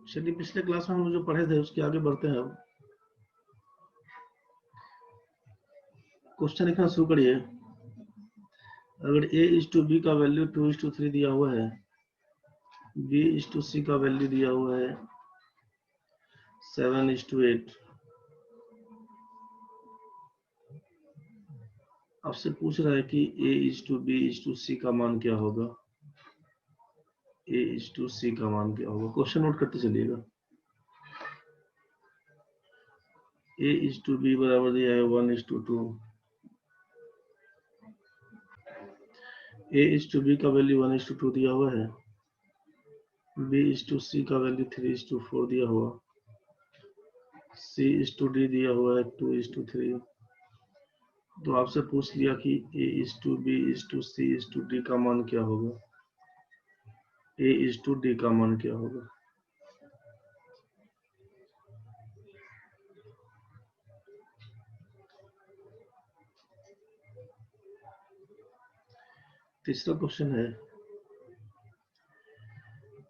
चलिए पिछले क्लास में हम लोग जो पढ़े थे उसके आगे बढ़ते हैं। अब क्वेश्चन लिखना शुरू करिए। अगर a/b का वैल्यू 2:3 दिया हुआ है, b/c का वैल्यू दिया हुआ है 7:8, आपसे पूछ रहा है कि a/b/c का मान क्या होगा। a/c का मान क्या होगा, क्वेश्चन नोट करते चलिएगा। a/b बराबर दिया है 1:2। a/b का वैल्यू 1:2 दिया हुआ है, b/c का वैल्यू 3:4 दिया हुआ, c/d दिया हुआ है 2:3। तो आपसे पूछ लिया कि a/b/c/d का मान क्या होगा। a/d का मान क्या होगा। तीसरा क्वेश्चन है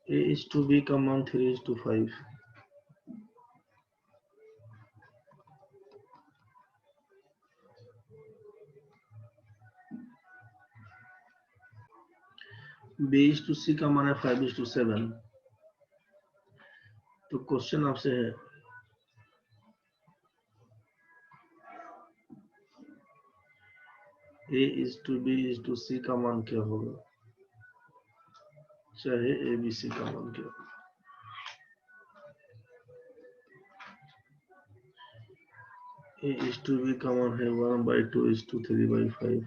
a/b का मान 3:5। b/c का मान है 5:7। तो क्वेश्चन आपसे है a/b/c का मान क्या होगा, चाहे abc का मान क्या होगा। a/b का मान है 1/2:3/5।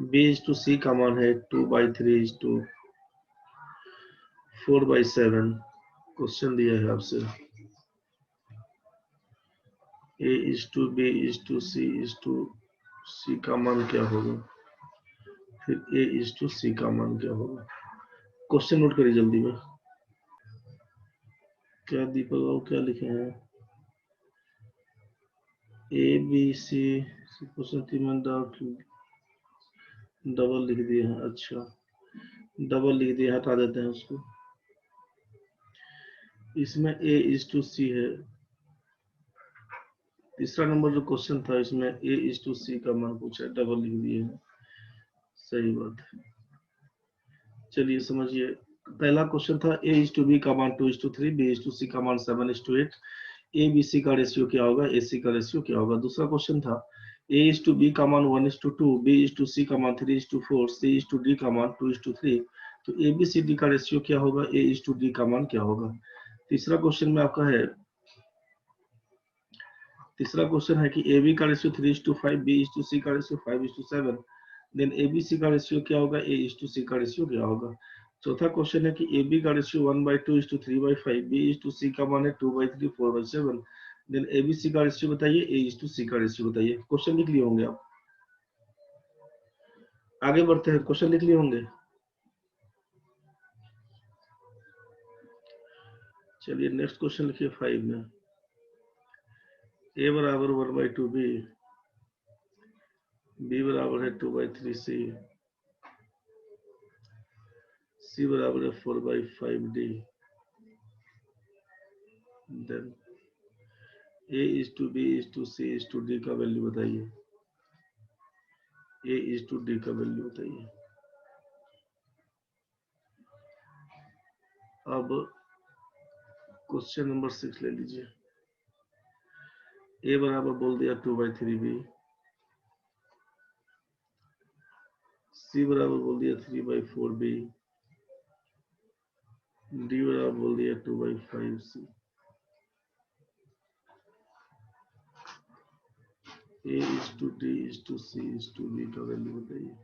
b/c का मान है 2/3:4/7। क्वेश्चन दिया है आपसे a/b/c का मान क्या होगा, फिर a/c का मान क्या होगा। क्वेश्चन नोट करिए जल्दी में। क्या दीपक बाबू क्या लिखे हैं, a/b/c क्वेश्चन में डबल लिख दिए हैं। अच्छा डबल लिख दिया, हटा देते हैं उसको। इसमें a/c है। तीसरा नंबर जो क्वेश्चन था इसमें a/c का मान पूछा है, डबल लिख दिए हैं। सही बात है। चलिए समझिए, पहला क्वेश्चन था a/b का मान 2:3, b/c का मान 7:8, abc का रेशियो क्या होगा, ac का रेशियो क्या होगा। दूसरा क्वेश्चन था a/b का मान 1:2, b/c का मान 3:4, c/d का मान 2:3। तो abcd का रेशियो क्या होगा, a/d का मान क्या होगा। तीसरा क्वेश्चन में आपका है, तीसरा क्वेश्चन है कि AB का रेशियो 3:5, B/C का रेशियो 5:7, देन ABC का रेशियो क्या होगा, A/C का रेशियो क्या होगा। चौथा क्वेश्चन है कि AB का रेशियो 1/2:3/5, B/C का मान है 2/3:4/7, देन ABC का रेशियो बताइए, A/C का रेशियो बताइए। क्वेश्चन लिख लिए होंगे आप। आगे बढ़ते हैं, क्वेश्चन लिख लिए होंगे। चलिए नेक्स्ट क्वेश्चन लिखिए 5 में। A बराबर 1/2B, B बराबर है 2/3C, C बराबर है 4/5D, देन A/B/C/D का वैल्यू बताइए, A/D का वैल्यू बताइए। अब क्वेश्चन नंबर 6 ले लीजिए। A बराबर बोल दिया 2/3B, C बराबर बोल दिया 3/4B, D बराबर बोल दिया 2/5C। A/D/C/D का वैल्यू बताइए,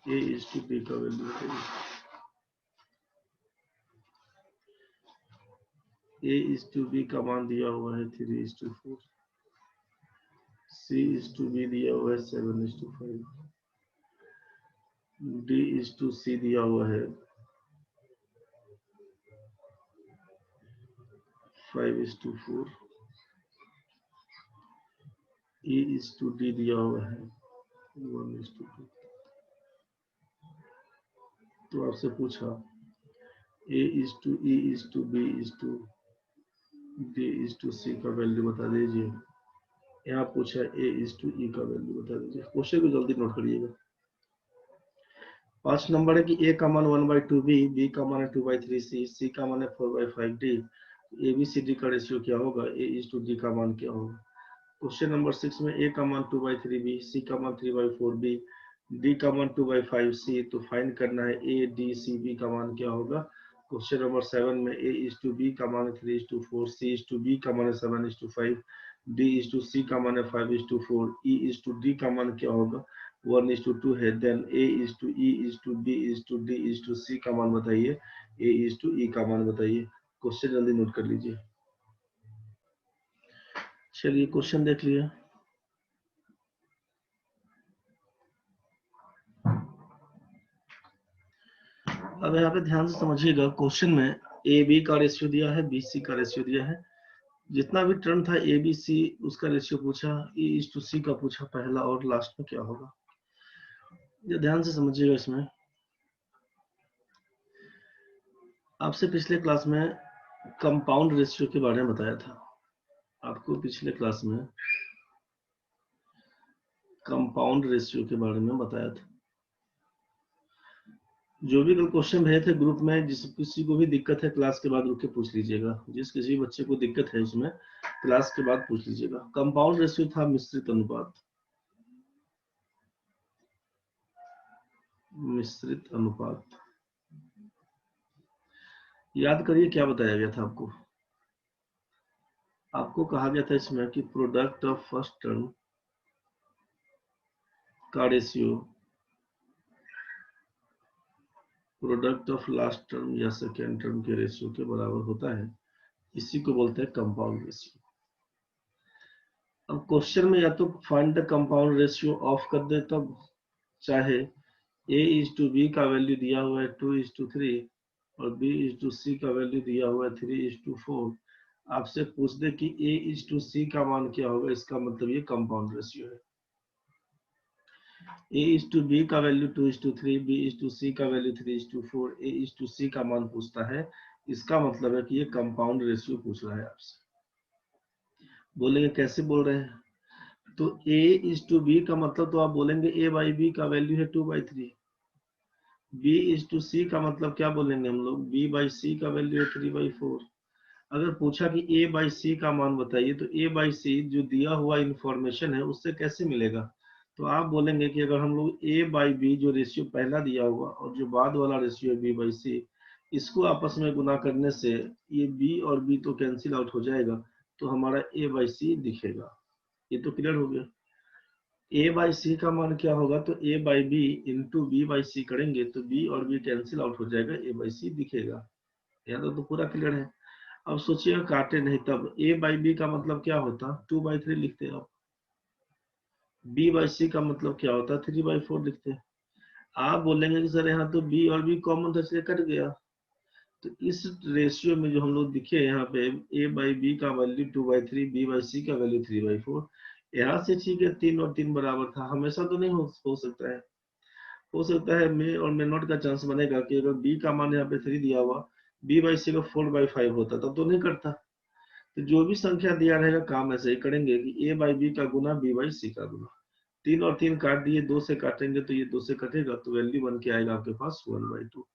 A/D का वैल्यू बताइए। A/B का मान दिया हुआ है 3:4, C/B दिया हुआ है 7:5, D/C दिया हुआ है 5:4, E/D दिया हुआ है 1:2। तो आपसे पूछा A is to E is to B is to D is to C का वैल्यू बता दीजिए। यहाँ पूछा ए इज टू ई का वैल्यू बता दीजिए। क्वेश्चन को जल्दी नोट करिएगा। 5 नंबर है कि ए का मान 1/2 बी का मान है 2/3 सी का मान है 4/5 D. A B C D का रेशियो क्या होगा, ए इज टू डी का मान क्या होगा। क्वेश्चन नंबर 6 में ए का मान 2/3 बी, सी का मान 3/4 बी, डी का मान 2/5 सी। तो फाइंड करना है ए डी सी बी का मान क्या होगा। क्वेश्चन नंबर 7 में ए इज टू बी का मान है 3:4, सी इज टू बी का मान है 7:5, डी इज टू सी का मान है 5:4, ई इज टू डी का मान क्या होगा 1:2 है। Then A is to E is to B is to D is to C का मान बताइए, ए इज टू ई का मान बताइए। क्वेश्चन जल्दी नोट कर लीजिए। चलिए क्वेश्चन देख लिया। अब यहाँ पे ध्यान से समझिएगा, क्वेश्चन में ए बी का रेशियो दिया है, बी सी का रेशियो दिया है। जितना भी टर्म था ए बी सी उसका रेशियो पूछा, ई इज टू सी का पूछा पहला, और लास्ट में क्या होगा। ये ध्यान से समझिएगा। इसमें आपसे पिछले क्लास में कंपाउंड रेशियो के बारे में बताया था। आपको पिछले क्लास में कंपाउंड रेशियो के बारे में बताया था। जो भी कल क्वेश्चन भेजे थे ग्रुप में, जिस किसी को भी दिक्कत है क्लास के बाद रुक के पूछ लीजिएगा। जिस किसी बच्चे को दिक्कत है उसमें क्लास के बाद पूछ लीजिएगा। कंपाउंड रेशियो था मिश्रित अनुपात। मिश्रित अनुपात याद करिए क्या बताया गया था आपको। आपको कहा गया था इसमें कि प्रोडक्ट ऑफ फर्स्ट टर्म का ratio product of last term या सेकेंड टर्म के रेशियो के बराबर होता है। इसी को बोलते हैं कंपाउंड रेशियो। अब क्वेश्चन में या तो find the compound ratio of कर दे, तब चाहे ए इज टू बी का वैल्यू दिया हुआ है 2:3 और बी इज टू सी का वैल्यू दिया हुआ है 3:4, आपसे पूछ दे कि ए इज टू सी का मान क्या होगा, इसका मतलब ये कंपाउंड रेशियो है। ए इज टू बी का value 2:3, B is to C का value 3:4, A is to C का मान पूछता है, इसका मतलब है कि ये कंपाउंड रेशियो पूछ रहा है आपसे। बोलेंगे कैसे बोल रहे हैं, तो ए इज टू बी का मतलब तो आप बोलेंगे ए बाई बी का वैल्यू है 2/3। बी इज टू सी का मतलब क्या बोलेंगे हम लोग, बी बाई सी का वैल्यू है 3/4। अगर पूछा कि ए बाई सी का मान बताइए, तो ए बाई सी जो दिया हुआ इंफॉर्मेशन है उससे कैसे मिलेगा। तो आप बोलेंगे कि अगर हम लोग ए बाई बी जो रेशियो पहला दिया हुआ और जो बाद वाला रेशियो है बी बाई सी, इसको आपस में गुना करने से ये बी और बी तो कैंसिल आउट हो जाएगा, तो हमारा ए बाई सी दिखेगा। ये तो क्लियर हो गया। ए बाई सी का मान क्या होगा, तो A by B into B by C करेंगे तो बी और बी कैंसिल आउट हो जाएगा, ए बाई सी दिखेगा। यह तो पूरा क्लियर है। अब सोचिएगा काटे नहीं, तब ए बाई बी का मतलब क्या होता, 2/3 लिखते हैं आप। बी बाई सी का मतलब क्या होता, 3/4 लिखते हैं। आप बोलेंगे कि सर यहाँ तो बी और बी कॉमन था इसलिए कट गया। तो इस रेशियो में जो हम लोग दिखे यहाँ पे ए बाई बी का वैल्यू 2/3, बी बाई सी का वैल्यू 3/4, यहाँ से ठीक है 3 और 3 बराबर था। हमेशा तो नहीं हो सकता है। हो सकता है मे और मे नॉट का चांस बनेगा कि अगर बी का मान यहाँ पे 3 दिया हुआ, बी बाई सी का 4/5 होता तब तो नहीं करता। तो जो भी संख्या दिया रहेगा काम ऐसे ही करेंगे कि ए बाई बी का गुना बी बाई सी का गुना। 3 और 3 काट दिए, 2 से काटेंगे तो ये 2 से कटेगा, तो वैल्यू बन के आएगा आपके पास 1/2।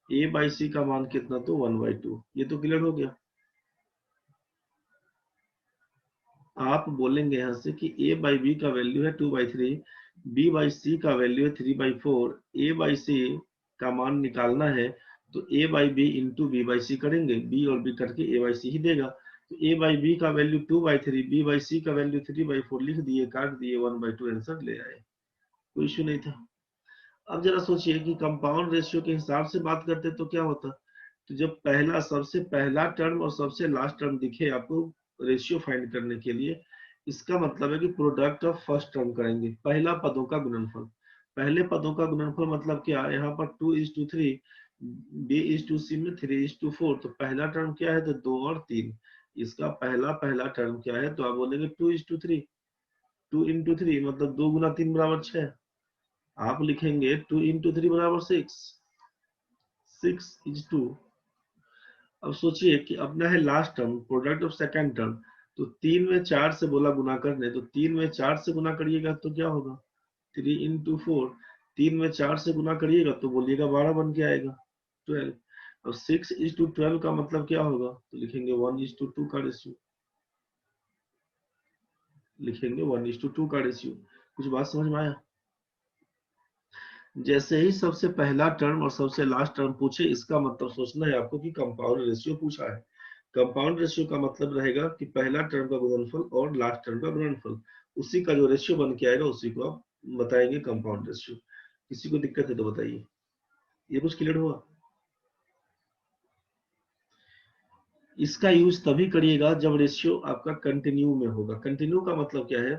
ए बाई सी का मान कितना, तो 1/2। ये तो क्लियर हो गया। आप बोलेंगे यहाँ से कि ए बाई बी का वैल्यू है 2/3, बी बाई सी का वैल्यू है 3/4, ए बाई सी का मान निकालना है तो A by B into B by C करेंगे, बी और बी करके ए बाई सी ही देगा। तो ए बाई बी का वैल्यू 2/3, बी बाई सी का वैल्यू 3/4 लिख दिए, काट दिए, 1/2 आंसर ले आए। कोई इश्यू नहीं था। अब जरा सोचिए कि कंपाउंड रेशियो के हिसाब से बात करते तो क्या होता। तो जब पहला सबसे पहला टर्म और सबसे लास्ट टर्म दिखे आपको रेशियो फाइंड करने के लिए, इसका मतलब है कि प्रोडक्ट ऑफ फर्स्ट टर्म करेंगे, पहला पदों का गुणनफल। पहले पदों का गुणनफल मतलब क्या, यहाँ पर 2:3, बी इज टू सी में 3:4, तो पहला टर्म क्या है, तो 2 और 3। इसका पहला टर्म क्या है, तो आप बोलेंगे 2:3। 2 × 3 मतलब 2 × 3 बराबर 6। आप लिखेंगे 2 × 3 बराबर 6, 6 is 2, अब सोचिए कि अपना है last term product of second term, तो 3 में 4 से बोला गुना करने, तो 3 में 4 से गुना करिएगा तो क्या होगा 3 into 4, 3 में 4 से गुना करिएगा तो बोलिएगा 12 बन के आएगा 12। अब 6:12 का मतलब क्या होगा, तो लिखेंगे 1:2 का रेशियो, लिखेंगे 1:2 का रेशियो। कुछ बात समझ में आया? जैसे ही सबसे पहला टर्म और सबसे लास्ट टर्म पूछे, इसका मतलब सोचना है आपको कि कंपाउंड रेशियो पूछा है। कंपाउंड रेशियो का मतलब रहेगा कि पहला टर्म का गुणनफल और लास्ट टर्म का गुणनफल, उसी का जो रेशियो बन के आएगा उसी को आप बताएंगे कंपाउंड रेशियो। किसी को दिक्कत है तो बताइए, ये कुछ क्लियर हुआ? इसका यूज तभी करिएगा जब रेशियो आपका कंटिन्यू में होगा। कंटिन्यू का मतलब क्या है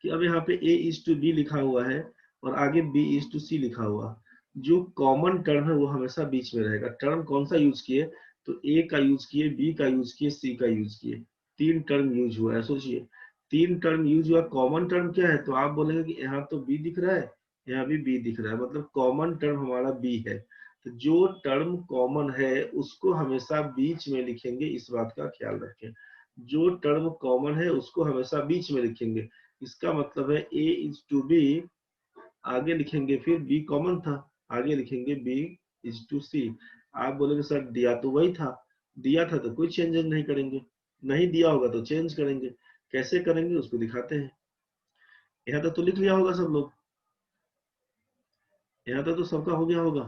कि अब यहाँ पे A:B लिखा हुआ है और आगे B:C लिखा हुआ, जो कॉमन टर्म है वो हमेशा बीच में रहेगा। टर्म कौन सा यूज किए, तो A का यूज किए, B का यूज किए, C का यूज किए, 3 टर्म यूज हुआ है। सोचिए 3 टर्म यूज हुआ, कॉमन टर्म क्या है, तो आप बोलेंगे कि यहाँ तो B दिख रहा है, यहाँ भी B दिख रहा है, मतलब कॉमन टर्म हमारा B है। तो जो टर्म कॉमन है उसको हमेशा बीच में लिखेंगे, इस बात का ख्याल रखें। जो टर्म कॉमन है उसको हमेशा बीच में लिखेंगे। इसका मतलब है A:B, आगे लिखेंगे फिर B कॉमन था, आगे लिखेंगे B:C। आप बोलेंगे सर दिया तो वही था, दिया था तो कोई चेंज नहीं करेंगे, नहीं दिया होगा तो चेंज करेंगे। कैसे करेंगे उसको दिखाते हैं। यहाँ तक तो लिख लिया होगा सब लोग, यहाँ तक तो सबका हो गया होगा।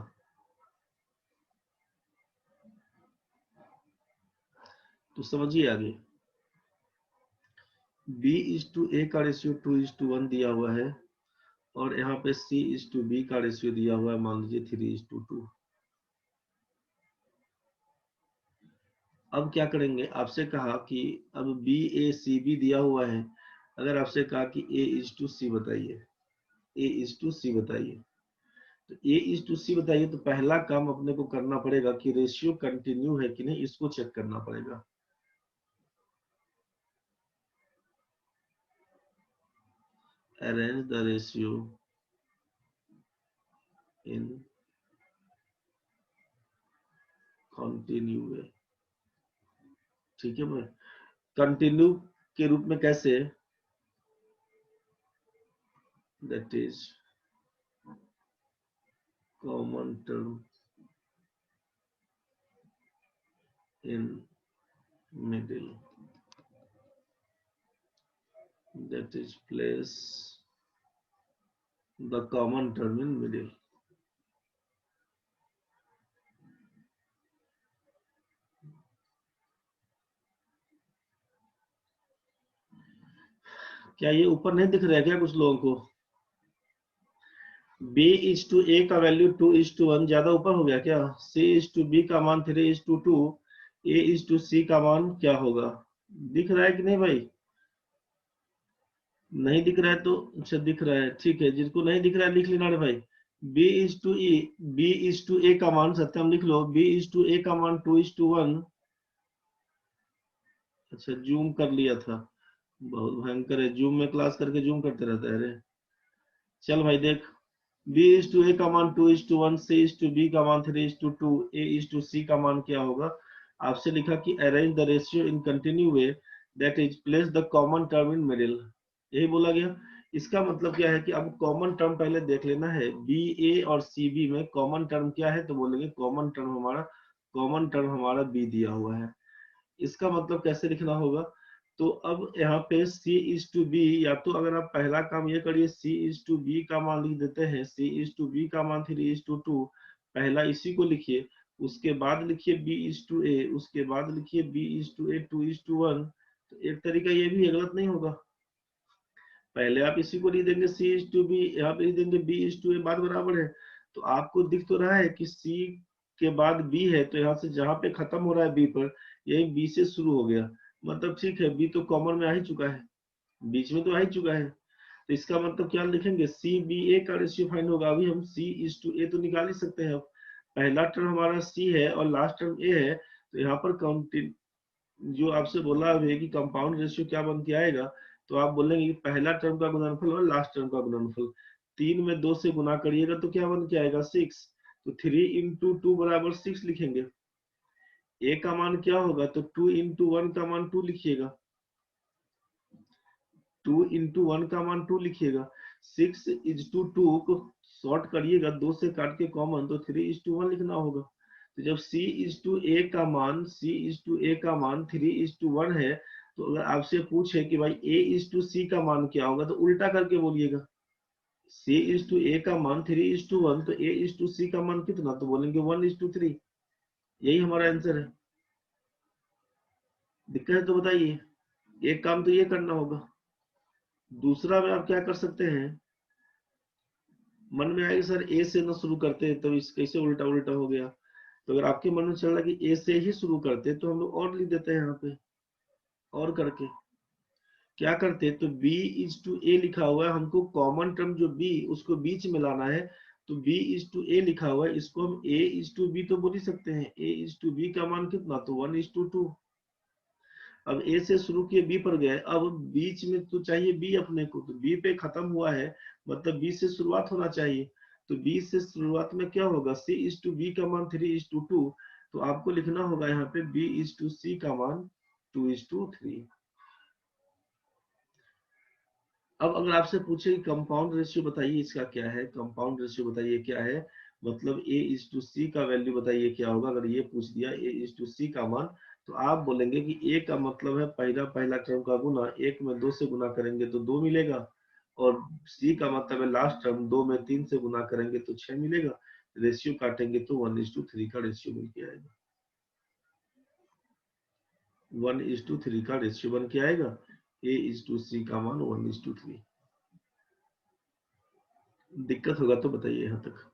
तो समझिए आगे, B:A का रेशियो 2:1 दिया हुआ है और यहाँ पे C:B का रेशियो दिया हुआ है, मान लीजिए 3:2। अब क्या करेंगे, आपसे कहा कि अब BACB दिया हुआ है, अगर आपसे कहा कि A:C बताइए, A:C बताइए, तो A:C बताइए, तो पहला काम अपने को करना पड़ेगा कि रेशियो कंटिन्यू है कि नहीं, इसको चेक करना पड़ेगा। Arrange the ratio in continue way, ठीक है भाई। कंटिन्यू के रूप में कैसे, that is common term in middle, that is place the common term in middle। क्या ये ऊपर नहीं दिख रहा है क्या कुछ लोगों को? B:A का वैल्यू 2:1 ज्यादा ऊपर हो गया क्या? C:B का मान 3:2, A:C का मान क्या होगा? दिख रहा है कि नहीं भाई? नहीं दिख रहा है तो अच्छा दिख रहा है, ठीक है, जिसको नहीं दिख रहा है लिख लेना रे भाई। B:A का मान सत्यम लिख लो, B:A का मान 2:1। अच्छा जूम कर लिया था, बहुत भयंकर है, जूम में क्लास करके जूम करते रहता है रे। चल भाई देख, B:A का मान 2:1, C:B का मान 3:2, A:C का मान क्या होगा? आपसे लिखा कि arrange the ratio in continue way, that is place the common term in middle, यही बोला गया। इसका मतलब क्या है कि अब कॉमन टर्म पहले देख लेना है, BA और CB में कॉमन टर्म क्या है, तो बोलेंगे कॉमन टर्म हमारा B दिया हुआ है। इसका मतलब कैसे लिखना होगा, तो अब यहाँ पे C:B, या तो अगर आप पहला काम ये करिए, C:B का मान लिख देते हैं, C:B का मान 3:2, पहला इसी को लिखिए, उसके बाद लिखिए B:A, उसके बाद लिखिए B:A 2:1। तो एक तरीका ये भी है, गलत नहीं होगा। पहले आप इसी को लिख देंगे C:B, यहाँ पे लिख देंगे B:A, बात बराबर है। तो आपको दिख तो रहा है कि C के बाद B है, तो यहाँ से जहां पे खत्म हो रहा है B पर, यही B से शुरू हो गया, मतलब ठीक है B तो कॉमन में आ ही चुका है, बीच में तो आ ही चुका है। तो इसका मतलब क्या लिखेंगे, CBA का रेशियो फाइंड होगा। अभी हम C:A तो निकाल ही सकते हैं। अब पहला टर्म हमारा C है और लास्ट टर्म A है, तो यहाँ पर जो आपसे बोला अभी कि कंपाउंड रेशियो क्या बन के आएगा, तो आप बोलेंगे कि पहला टर्म का गुणनफल और लास्ट टर्म का गुणनफल, 3 में 2 से गुना करिएगा तो क्या बन के आएगा 6, तो 3 into 2 बराबर 6 लिखेंगे। ए का मान क्या होगा, तो 2 इंटू 1 का मान 2 लिखिएगा, 2 इंटू 1 का मान 2 लिखिएगा। 6 इज टू 2 को शॉर्ट करिएगा, 2 से काट के कॉमन, तो 3 इज टू 1 लिखना होगा। तो जब c इज टू ए का मान, c इज टू ए का मान 3 इज टू 1 है, तो अगर आपसे पूछे कि भाई a इज टू सी का मान क्या होगा, तो उल्टा करके बोलिएगा। c इज टू ए का मान 3 इज टू 1, तो a इज टू सी का मान कितना, तो बोलेंगे 1 इज टू 3। यही हमारा आंसर है। दिक्कत है तो बताइए, एक काम तो ये करना होगा। दूसरा में आप क्या कर सकते हैं, मन में आएगा सर ए से ना शुरू करते तो इस कैसे उल्टा उल्टा हो गया, तो अगर आपके मन में चल रहा है कि ए से ही शुरू करते तो हम लोग और लिख देते हैं यहाँ पे, और करके क्या करते, तो b इज टू ए लिखा हुआ है, हमको कॉमन टर्म जो b उसको बीच में लाना है, तो b इज टू ए लिखा हुआ है, इसको हम a इज टू बी तो बोल ही सकते हैं। a इज टू बी का मान कितना, तो 1 इज टू 2। अब a से शुरू किए b पर गए, अब बीच में तो चाहिए b अपने को, तो b पे खत्म हुआ है, मतलब b से शुरुआत होना चाहिए। तो b से शुरुआत में क्या होगा, c इज टू b का मान 3 इज टू 2, तो आपको लिखना होगा यहाँ पे b इज टू c का मान 2 इज टू 3। अब अगर आपसे पूछे कि कंपाउंड रेशियो बताइए इसका क्या है, कंपाउंड रेशियो बताइए क्या है, मतलब a इज टू सी का वैल्यू बताइए क्या होगा, अगर ये पूछ दिया a इज टू सी का मान, तो आप बोलेंगे कि a का मतलब है पहला पहला टर्म का गुना, एक में 2 से गुना करेंगे तो 2 मिलेगा, और c का मतलब है लास्ट टर्म, 2 में 3 से गुना करेंगे तो 6 मिलेगा। रेशियो काटेंगे तो 1 इज टू 3 का रेशियो बन के आएगा, 1 इज टू 3 का रेशियो बन के आएगा, a इज टू सी का मान 1 इज टू 3। दिक्कत होगा तो बताइए यहाँ तक।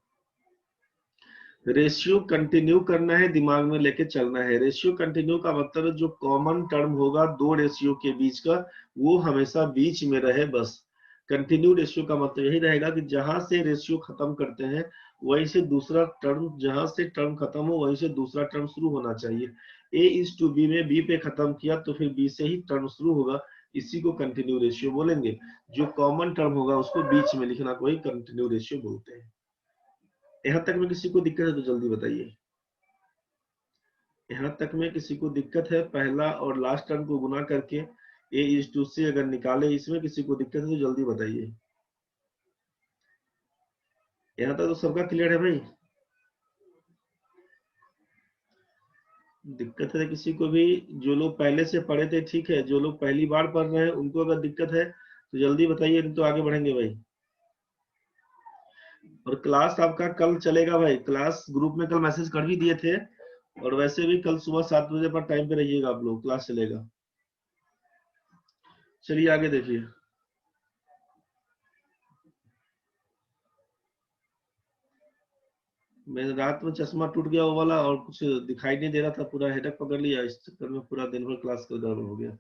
रेशियो कंटिन्यू करना है, दिमाग में लेके चलना है। रेशियो कंटिन्यू का मतलब है जो कॉमन टर्म होगा दो रेशियो के बीच का, वो हमेशा बीच में रहे बस। कंटिन्यू रेशियो का मतलब यही रहेगा कि जहां से रेशियो खत्म करते हैं वहीं से दूसरा टर्म, जहां से टर्म खत्म हो वहीं से दूसरा टर्म शुरू होना चाहिए। ए इज टू बी में बी पे खत्म किया तो फिर बी से ही टर्म शुरू होगा, इसी को कंटिन्यू रेशियो बोलेंगे। जो कॉमन टर्म होगा उसको बीच में लिखना को ही कंटिन्यू रेशियो बोलते हैं। यहाँ तक में किसी को दिक्कत है तो जल्दी बताइए। यहाँ तक में किसी को दिक्कत है, पहला और लास्ट टर्म को गुना करके a इज टू से अगर निकाले, इसमें किसी को दिक्कत है तो जल्दी बताइए। यहाँ तक तो सबका क्लियर है भाई। दिक्कत है किसी को भी, जो लोग पहले से पढ़े थे ठीक है, जो लोग पहली बार पढ़ रहे हैं उनको अगर दिक्कत है तो जल्दी बताइए, नहीं तो आगे बढ़ेंगे भाई। और क्लास आपका कल चलेगा भाई, क्लास ग्रुप में कल मैसेज कर भी दिए थे, और वैसे भी कल सुबह 7 बजे पर टाइम पे रहिएगा आप लोग, क्लास चलेगा। चलिए आगे देखिए। मेरे रात में चश्मा टूट गया वो वाला, और कुछ दिखाई नहीं दे रहा था, पूरा हेडक पकड़ लिया, इस चक्कर में पूरा दिन भर क्लास का गड़बड़ हो गया।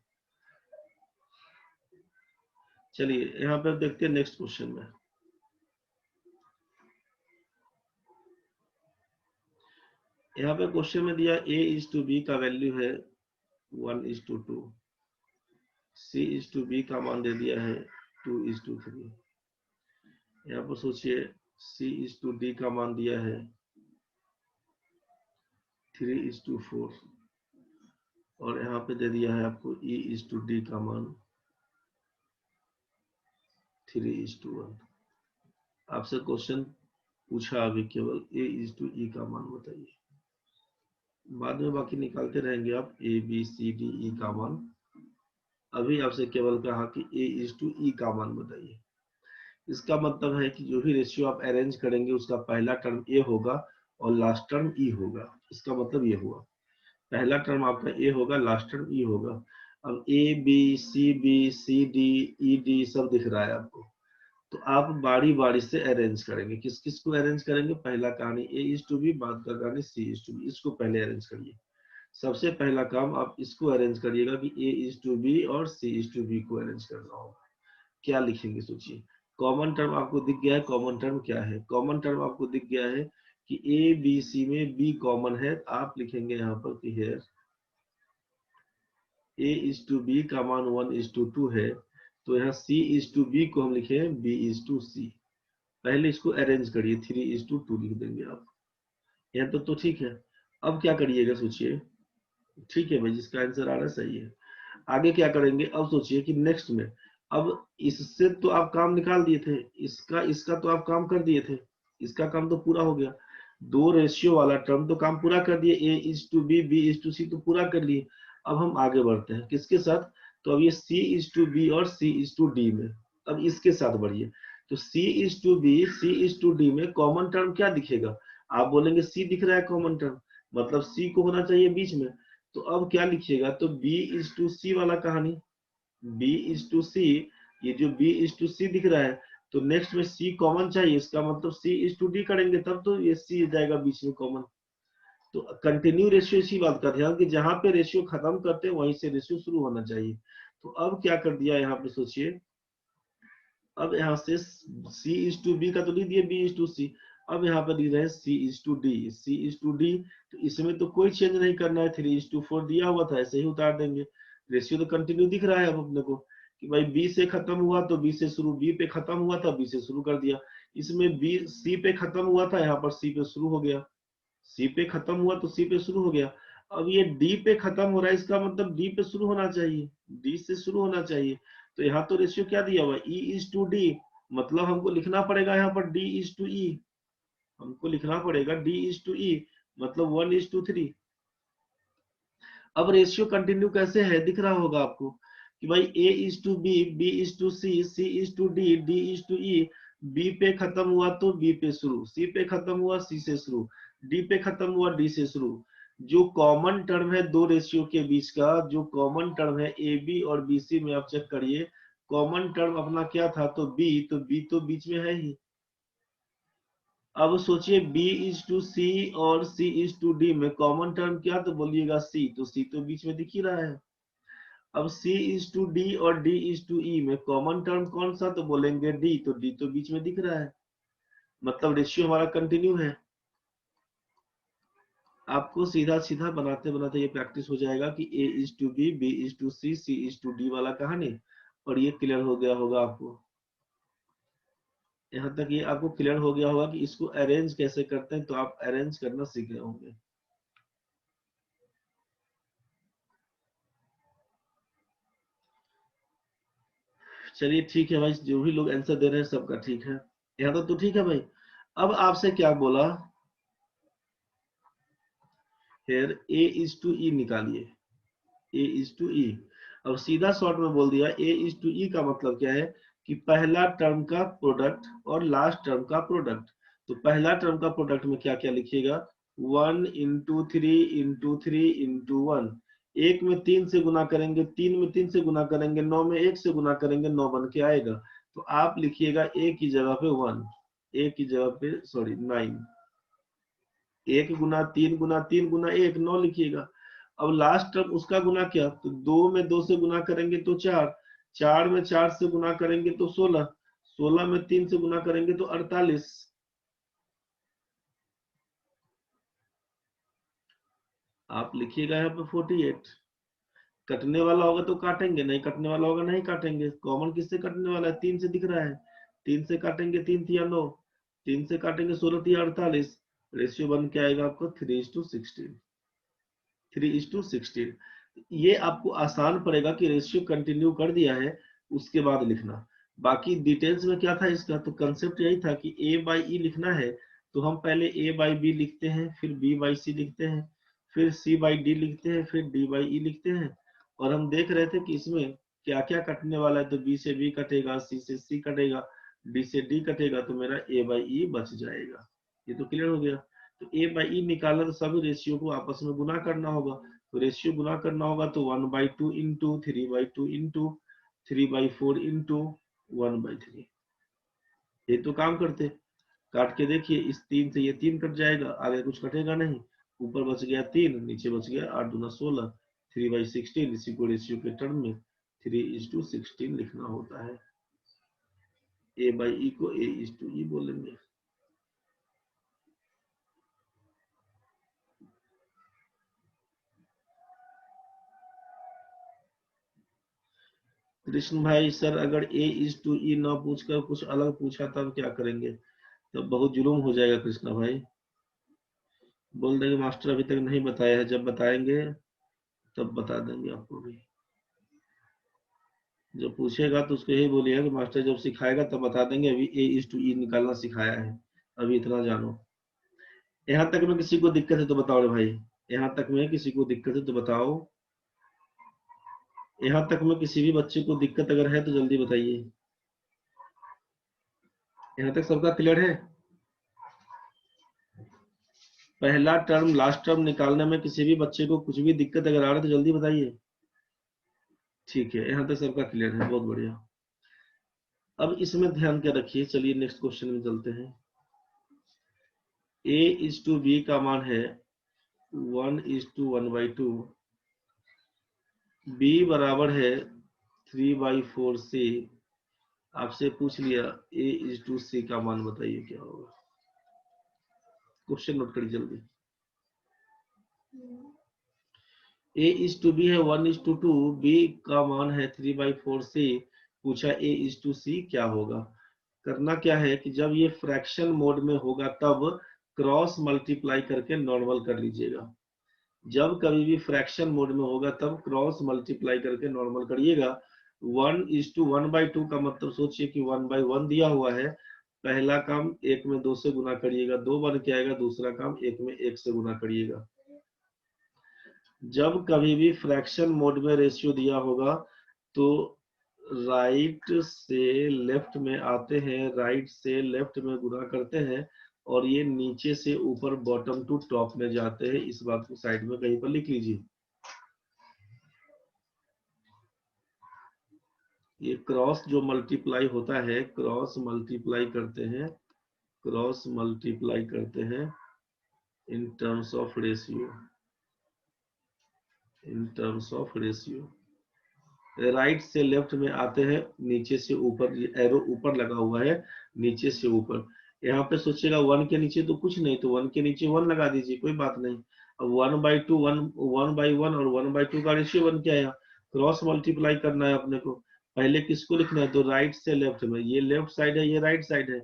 चलिए यहाँ पे देखते हैं नेक्स्ट क्वेश्चन में। यहाँ पे क्वेश्चन में दिया a इज टू बी का वैल्यू है 1 is to 2, c is to B का मान दे दिया है 2 इज टू 3। यहाँ पर सोचिए c इज टू d का मान दिया है 3 इज टू 4, और यहाँ पे दे दिया है आपको e इज टू d का मान 3 इज टू 1। आपसे क्वेश्चन पूछा अभी केवल a इज टू e का मान बताइए, बाद में बाकी निकालते रहेंगे आप, ए बी सी डी ई का मान। अभी आपसे केवल कहा कि ए इज टू ई का मान बताइए। इसका मतलब है कि जो भी रेशियो आप अरेंज करेंगे उसका पहला टर्म ए होगा और लास्ट टर्म ई होगा। इसका मतलब ये हुआ, पहला टर्म आपका ए होगा, लास्ट टर्म ई होगा। अब A B C D E D सब दिख रहा है आपको, तो आप बारी बारी से अरेंज करेंगे। किस किस को अरेंज करेंगे, पहला कहानी ए इज टू बी, बाद का कहानी सी इज टू बी, इसको पहले अरेंज करिए। सबसे पहला काम आप इसको अरेंज करिएगा कि ए इज टू बी और सी इज टू बी को अरेंज करना होगा। क्या लिखेंगे सोचिए। कॉमन टर्म आपको दिख गया है, कॉमन टर्म क्या है, कॉमन टर्म आपको दिख गया है कि ए बी सी में बी कॉमन है, आप लिखेंगे यहाँ पर कि here A is to B का मान 1 इज टू 2 है, तो यहाँ सी इज टू बी को हम लिखे बी इज टू सी। पहले इसको अरेंज करिए, 3 इज टू 2 लिख देंगे आप। यहाँ तो ठीक है। अब क्या करिएगा सोचिए, ठीक है भाई, जिसका आंसर आ रहा है सही है। आगे क्या करेंगे, अब सोचिए कि नेक्स्ट में, अब इससे तो आप काम निकाल दिए थे, इसका इसका तो आप काम कर दिए थे, इसका काम तो पूरा हो गया। दो रेशियो वाला टर्म तो काम पूरा कर दिए, A is to B, B is to C तो पूरा कर लिए। अब हम आगे बढ़ते हैं किसके साथ, तो अब ये सी इज टू बी और सी इज टू डी में, अब इसके साथ बढ़िए। तो C is to B, C is to D में कॉमन टर्म क्या दिखेगा, आप बोलेंगे सी दिख रहा है कॉमन टर्म, मतलब सी को होना चाहिए बीच में। तो अब क्या लिखिएगा, तो बी इज टू सी वाला कहानी, बी इज टू सी, ये जो बी इज टू सी दिख रहा है, तो नेक्स्ट में सी कॉमन चाहिए, इसका मतलब सी इज टू डी करेंगे तब तो ये सी जाएगा बीच में कॉमन। तो कंटिन्यू रेशियो इसी बात का ध्यान कि जहां पे रेशियो खत्म करते हैं वहीं से रेशियो शुरू होना चाहिए। तो अब क्या कर दिया यहाँ पे सोचिए, अब यहाँ से सी इज टू बी का तो लिख दिए बी इज टू सी, अब यहाँ पर लिख रहे हैं C is to D, C is to D. तो इसमें तो कोई चेंज नहीं करना है, 3:4 दिया हुआ था ऐसे ही उतार देंगे। रेशियो तो कंटिन्यू दिख रहा है अब अपने को कि भाई बी से खत्म हुआ तो बी से शुरू, बी पे खत्म हुआ था बी से शुरू कर दिया। इसमें बी सी पे खत्म हुआ था, यहाँ पर सी पे शुरू हो गया, सी पे खत्म हुआ तो सी पे शुरू हो गया। अब ये डी पे खत्म हो रहा है, इसका मतलब डी पे शुरू होना चाहिए, डी से शुरू होना चाहिए। तो यहाँ तो रेशियो क्या दिया हुआ है, ई इज टू डी, मतलब हमको लिखना पड़ेगा यहाँ पर डी इज टू ई, हमको लिखना पड़ेगा डी इज टू ई, मतलब 1:3। अब रेशियो कंटिन्यू कैसे है दिख रहा होगा आपको कि भाई A is to B, B is to C, C is to D, D is to E. B पे खत्म हुआ तो बी पे शुरू, सी पे खत्म हुआ सी से शुरू, डी पे खत्म हुआ डी से शुरू। जो कॉमन टर्म है दो रेशियो के बीच का, जो कॉमन टर्म है ए बी और बी सी में, आप चेक करिए कॉमन टर्म अपना क्या था, तो बी, तो बी तो बीच में है ही। अब सोचिए B इज टू सी और C इज टू डी में कॉमन टर्म क्या, तो बोलिएगा C, तो C तो बीच में दिख ही रहा है। अब C इज टू D और D इज टू E में कॉमन टर्म कौन सा, तो बोलेंगे D, तो D तो बीच में दिख रहा है, मतलब रेशियो हमारा कंटिन्यू है। आपको सीधा सीधा बनाते बनाते ये प्रैक्टिस हो जाएगा कि A is to B, B is to C, C is to D वाला कहानी, और ये क्लियर हो गया होगा आपको। यहाँ तक ये आपको क्लियर हो गया होगा कि इसको अरेंज कैसे करते हैं, तो आप अरेंज करना सीख रहे होंगे। चलिए ठीक है भाई, जो भी लोग आंसर दे रहे हैं सबका ठीक है, यहाँ तो ठीक है भाई। अब आपसे क्या बोला, फिर ए इज टू ई निकालिए, ए इज टू ई। अब सीधा शॉर्ट में बोल दिया, ए इज टू ई का मतलब क्या है कि पहला टर्म का प्रोडक्ट और लास्ट टर्म का प्रोडक्ट। तो पहला टर्म का प्रोडक्ट में क्या क्या लिखिएगा, 1 × 3 × 3 × 1। एक में 3 से गुना करेंगे, 3 में 3 से गुना करेंगे, 9 में 1 से गुना करेंगे, 9 बन के आएगा। तो आप लिखिएगा ए की जगह पे 1, ए की जगह पे सॉरी 9, 1 × 3 × 3 × 1 9 लिखिएगा। अब लास्ट टर्म उसका गुना क्या, तो 2 में 2 से गुना करेंगे तो 4, 4 में 4 से गुना करेंगे तो 16, 16 में 3 से गुना करेंगे तो 48। आप लिखिएगा यहाँ पे 48। कटने वाला होगा तो काटेंगे, नहीं कटने वाला होगा नहीं काटेंगे। कॉमन किससे कटने वाला है, 3 से दिख रहा है, 3 से काटेंगे 3 तिया 9, 3 से काटेंगे 16 तिया 48। रेशियो बन के आएगा आपको 3:16, 3:16। ये आपको आसान पड़ेगा कि रेशियो कंटिन्यू कर दिया है उसके बाद लिखना। बाकी डिटेल्स में क्या था इसका, तो कंसेप्ट यही था कि ए बाई ई लिखना है, तो हम पहले ए बाई बी लिखते हैं, फिर बी बाई सी लिखते हैं, फिर सी बाई डी लिखते हैं, फिर डी बाई ई लिखते हैं। और हम देख रहे थे कि इसमें क्या क्या कटने वाला है, तो बी से बी कटेगा, सी से सी कटेगा, डी से डी कटेगा, तो मेरा ए बाई ई बच जाएगा। ये तो क्लियर हो गया। तो ए बाई ई निकाला तो सभी रेशियो को आपस में गुना करना होगा, तो रेशियो गुना करना होगा, तो 1/2 इंटू 3/2 इंटू 3/4 इंटू 1/3। ये तो काम करते, काट के देखिए, इस 3 से ये 3 कट जाएगा, आगे कुछ कटेगा नहीं, ऊपर बच गया 3, नीचे बच गया 8 दूना 16, 3/16। इसी को रेशियो के टर्म में 3:16 लिखना होता है। ए बाई ई को ए इज टू ई बोलेंगे। कृष्ण भाई सर, अगर ए इज टू ई ना पूछकर कुछ अलग पूछा तब क्या करेंगे, तो बहुत जुलूम हो जाएगा कृष्णा भाई। बोल देंगे मास्टर अभी तक नहीं बताया है, जब बताएंगे तब बता देंगे आपको भी। जब पूछेगा तो उसको यही बोलिएगा कि मास्टर जब सिखाएगा तब बता देंगे, अभी A/E निकालना सिखाया है, अभी इतना जानो। यहाँ तक में किसी को दिक्कत है तो बताओ रे भाई, यहाँ तक में किसी को दिक्कत है तो बताओ। यहाँ तक में किसी भी बच्चे को दिक्कत अगर है तो जल्दी बताइए। यहाँ तक सबका क्लियर है? पहला टर्म लास्ट टर्म निकालने में किसी भी बच्चे को कुछ भी दिक्कत अगर आ रहा है तो जल्दी बताइए। ठीक है, यहाँ तक सबका क्लियर है, बहुत बढ़िया। अब इसमें ध्यान क्या रखिए, चलिए नेक्स्ट क्वेश्चन में चलते हैं। A/B का मान है 1:1/2, B बराबर है 3/4 से। आपसे पूछ लिया A/C का मान बताइए क्या होगा। क्वेश्चन नोट करिए जल्दी। A/B है 1:2, B का मान है 3/4 से, पूछा A/C क्या होगा। करना क्या है कि जब ये फ्रैक्शन मोड में होगा तब क्रॉस मल्टीप्लाई करके नॉर्मल कर लीजिएगा। जब कभी भी फ्रैक्शन मोड में होगा तब क्रॉस मल्टीप्लाई करके नॉर्मल करिएगा। 1:1/2 का मतलब सोचिए कि 1/1 दिया हुआ है। पहला काम 1 में 2 से गुना करिएगा, 2 बन के आएगा। दूसरा काम 1 में 1 से गुना करिएगा। जब कभी भी फ्रैक्शन मोड में रेशियो दिया होगा तो राइट से लेफ्ट में आते हैं, राइट से लेफ्ट में गुना करते हैं, और ये नीचे से ऊपर बॉटम टू टॉप में जाते हैं। इस बात को साइड में कहीं पर लिख लीजिए। ये क्रॉस जो मल्टीप्लाई होता है, क्रॉस मल्टीप्लाई करते हैं, क्रॉस मल्टीप्लाई करते हैं in terms of ratio, in terms of ratio. Right से लेफ्ट में आते हैं, नीचे से ऊपर, एरो ऊपर लगा हुआ है, नीचे से ऊपर। यहाँ पे सोचेगा 1 के नीचे तो कुछ नहीं, तो 1 के नीचे 1 लगा दीजिए, कोई बात नहीं। अब 1/2, 1/1 और 1/2 का रेशियो बन के आया। क्रॉस मल्टीप्लाई करना है अपने को। पहले किसको लिखना है, तो राइट से लेफ्ट में। ये लेफ्ट साइड है, ये राइट साइड है,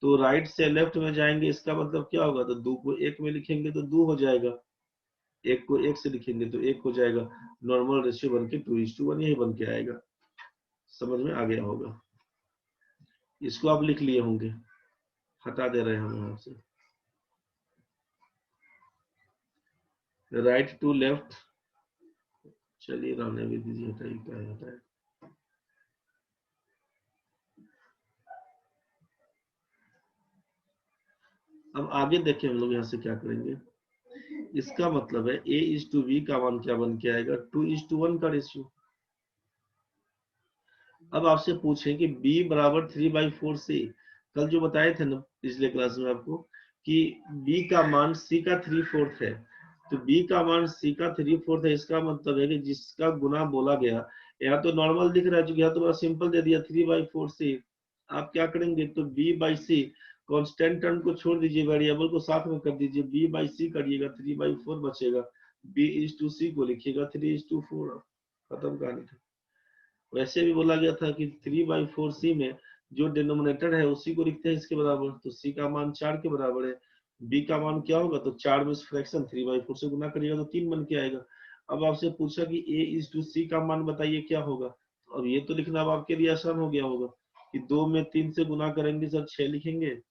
तो राइट से लेफ्ट में जाएंगे। इसका मतलब क्या होगा, तो 2 को 1 में लिखेंगे तो 2 हो जाएगा, 1 को 1 से लिखेंगे तो 1 हो जाएगा। नॉर्मल रेशियो बन के 2:1 यही बन के आएगा। समझ में आ गया होगा। इसको आप लिख लिए होंगे, हटा दे रहे हैं हम यहाँ से। राइट टू लेफ्ट, चलिए रहने भी दीजिए, हटाइए, क्या हटाए। अब आगे देखिए हम लोग यहाँ से क्या करेंगे। इसका मतलब है A/B का मान क्या बन के आएगा, 2:1 का रेशियो। अब आपसे पूछें कि B बराबर 3/4 से, कल जो बताए थे ना पिछले क्लास में आपको कि B का मान C का 3/4 है, तो B का मान C का 3/4 है। इसका मतलब है कि जिसका गुना बोला गया, यहाँ तो नॉर्मल दिख रहा है, जो यहाँ तो बड़ा सिंपल दे दिया 3/4 से। आप क्या करेंगे, तो B/C कांस्टेंट टर्म को छोड़ दीजिए, वेरिएबल को साथ में कर दीजिए, B/C करिएगा, 3/4 बचेगा। B/C को लिखिएगा 3:4, खत्म कहानी। वैसे भी बोला गया था कि 3/4 C में जो डिनोमिनेटर है उसी को लिखते हैं इसके बराबर, तो C का मान 4 के बराबर है। B का मान क्या होगा, तो 4 में फ्रैक्शन 3/4 से गुना करिएगा तो 3 बन के आएगा। अब आपसे पूछा कि A/C का मान बताइए क्या होगा, तो अब ये तो लिखना अब आपके लिए आसान हो गया होगा कि 2 में 3 से गुना करेंगे सर 6 लिखेंगे,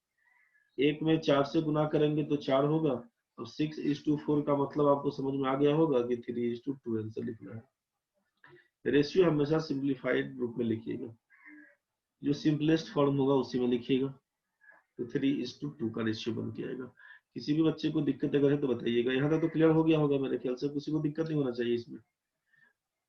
1 में 4 से गुना करेंगे तो 4 होगा। अब 6:4 का मतलब आपको समझ में आ गया होगा कि 3:2 आंसर लिखना है। रेशियो हमेशा सिंप्लीफाइड रूप में लिखिएगा, जो सिंपलेस्ट फॉर्म होगा उसी में लिखिएगा, तो 3:2 का रेशियो बन के आएगा। किसी भी बच्चे को दिक्कत अगर है तो बताइएगा। यहाँ तक तो क्लियर हो गया होगा मेरे ख्याल से, किसी को दिक्कत नहीं होना चाहिए इसमें।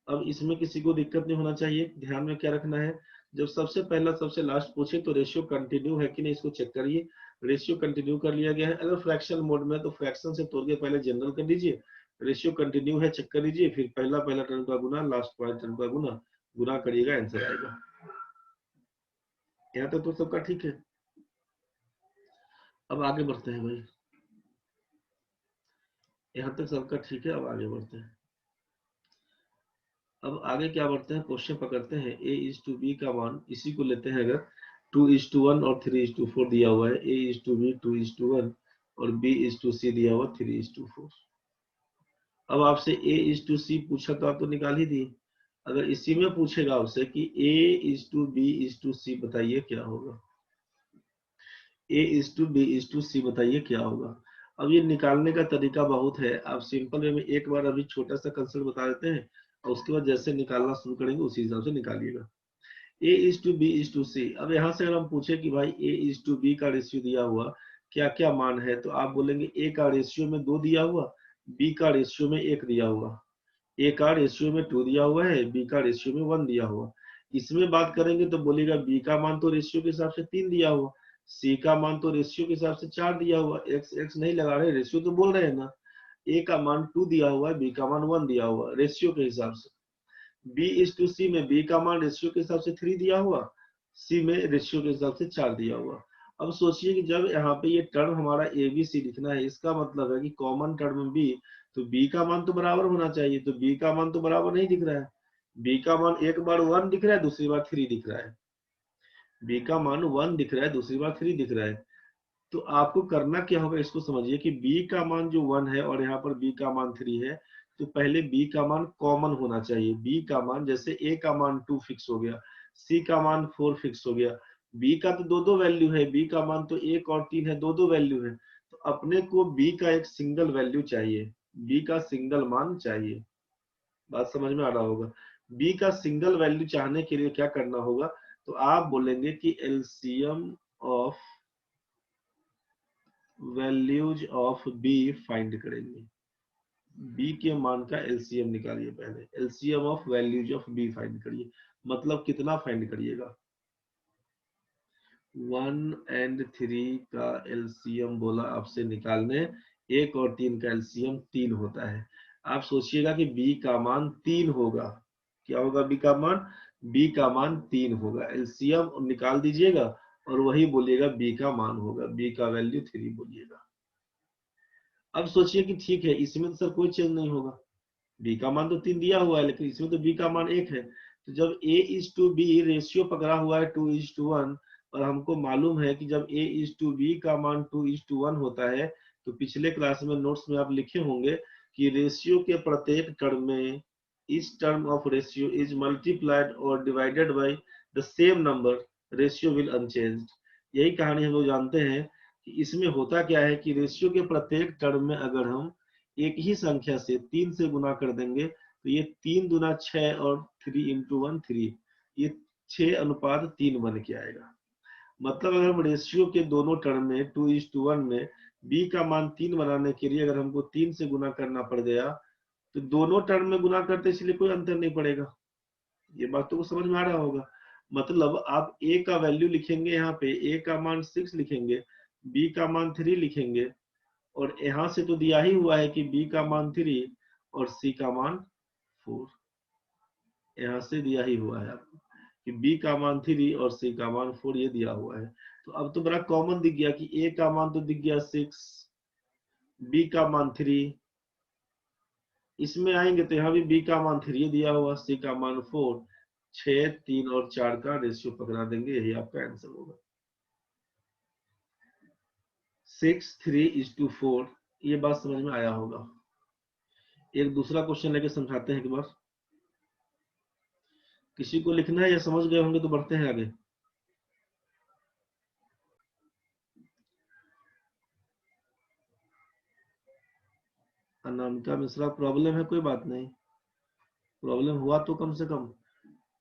अब इसमें किसी को दिक्कत नहीं होना चाहिए। ध्यान में क्या रखना है, जब सबसे पहला सबसे लास्ट पूछे तो रेशियो कंटिन्यू है कि नहीं इसको चेक करिए। रेशियो कंटिन्यू कर लिया गया है। अगर फ्रैक्शन मोड में तो फ्रैक्शन से तोड़ के पहले जनरल कर दीजिए, रेशियो कंटिन्यू है चेक कर लीजिए, फिर पहला पहला टर्म का गुना, लास्ट वाला टर्म का गुना, गुना करिएगा, आंसर आएगा। यहाँ तक तो सबका ठीक है। अब आगे बढ़ते हैं भाई, यहाँ तक सबका ठीक है। अब आगे बढ़ते हैं। अब आगे क्या बढ़ते हैं, क्वेश्चन पकड़ते हैं। A/B का मान इसी को लेते हैं। अगर 2:1 और 3:4 दिया हुआ है, A/B 2:1 और B/C दिया हुआ 3:4। अब आपसे A:C पूछा तो आप तो निकाल ही दिए। अगर इसी में पूछेगा आपसे कि A:B:C बताइए क्या होगा, A:B:C बताइए क्या होगा। अब ये निकालने का तरीका बहुत है, आप सिंपल वे में एक बार अभी छोटा सा कंसेप्ट बता देते हैं और उसके बाद जैसे निकालना शुरू करेंगे उसी हिसाब से निकालिएगा। A:B:C। अब यहाँ से अगर हम पूछे कि भाई A:B का रेशियो दिया हुआ क्या क्या मान है, तो आप बोलेंगे A का रेशियो में 2 दिया हुआ, B का रेशियो में 1 दिया हुआ, A का रेशियो में 2 दिया हुआ है, B का रेशियो में 1 दिया हुआ। इसमें बात करेंगे तो बोलेगा B का मान तो रेशियो के हिसाब से 3 दिया हुआ, C का मान तो रेशियो के हिसाब से 4 दिया हुआ, x नहीं लगा रहे, रेशियो तो बोल रहे हैं ना। A का मान 2 दिया हुआ है, B का मान 1 दिया हुआ, रेशियो के हिसाब से। B:C में B का मान रेशियो के हिसाब से 3 दिया हुआ, C में रेशियो के हिसाब से 4 दिया हुआ। अब सोचिए कि जब यहाँ पे ये टर्म हमारा ABC लिखना है, इसका मतलब है कि कॉमन टर्म B, तो B का मान तो बराबर होना चाहिए, तो B का मान तो बराबर नहीं दिख रहा है। B का मान एक बार 1 दिख रहा है, दूसरी बार 3 दिख रहा है। B का मान 1 दिख रहा है, दूसरी बार 3 दिख रहा है। तो आपको करना क्या होगा, इसको समझिए कि B का मान जो 1 है और यहाँ पर B का मान 3 है, तो पहले B का मान कॉमन होना चाहिए। B का मान जैसे A का मान 2 फिक्स हो गया, C का मान 4 फिक्स हो गया, B का तो दो दो वैल्यू है, B का मान तो 1 और 3 है, दो दो वैल्यू है, तो अपने को B का एक सिंगल वैल्यू चाहिए, B का सिंगल मान चाहिए। बात समझ में आ रहा होगा। B का सिंगल वैल्यू चाहने के लिए क्या करना होगा, तो आप बोलेंगे कि LCM of values of B find करेंगे। B के मान का एलसीएम निकालिए, पहले LCM of values of B find करिए। मतलब कितना फाइंड करिएगा, 1 और 3 का एलसीएम बोला आपसे निकालने, 1 और 3 का एलसीएम 3 होता है। आप सोचिएगा कि B का मान 3 होगा, क्या होगा B का मान, B का मान 3 होगा, एलसीएम निकाल दीजिएगा और वही बोलिएगा B का मान होगा, B का वैल्यू 3 बोलिएगा। अब सोचिए कि ठीक है, इसमें तो सर कोई चेंज नहीं होगा, B का मान तो 3 दिया हुआ है, लेकिन इसमें तो B का मान 1 है। तो जब A:B रेशियो पकड़ा हुआ है 2:1, और हमको मालूम है कि जब A:B का मान 2:1 होता है, तो पिछले क्लास में नोट्स में आप लिखे होंगे कि रेशियो के प्रत्येक टर्म में इस term of ratio is multiplied और divided by the same number, ratio will unchanged. यही कहानी हम लोग जानते हैं कि इसमें होता क्या है कि रेशियो के प्रत्येक टर्म में अगर हम एक ही संख्या से 3 से गुना कर देंगे, तो ये 3 दूना 6 और 3 इंटू 1 3, ये 6:3 बन के आएगा। मतलब अगर हम रेशियो के दोनों टर्म में 2:1 में B का मान 3 बनाने के लिए अगर हमको 3 से गुना करना पड़ गया, तो दोनों टर्म में गुना करते इसलिए कोई अंतर नहीं पड़ेगा। ये बात तो समझ में आ रहा होगा। मतलब आप A का वैल्यू लिखेंगे, यहाँ पे A का मान 6 लिखेंगे, B का मान 3 लिखेंगे, और यहाँ से तो दिया ही हुआ है कि B का मान 3 और C का मान 4, यहाँ से दिया ही हुआ है आपको कि B का मान 3 और C का मान 4, ये दिया हुआ है। तो अब तो बड़ा कॉमन दिख गया कि A का मान तो दिख गया 6, B का मान 3, इसमें आएंगे तो यहाँ भी B का मान 3 दिया हुआ, C का मान 4, 6, 3 और 4 का रेशियो पकड़ा देंगे, यही आपका आंसर होगा। 6 3:4, ये बात समझ में आया होगा। एक दूसरा क्वेश्चन लेके समझाते हैं एक बार, किसी को लिखना है या समझ गए होंगे तो बढ़ते हैं आगे। अनामिका मिश्रा, प्रॉब्लम है? कोई बात नहीं, प्रॉब्लम हुआ तो कम से कम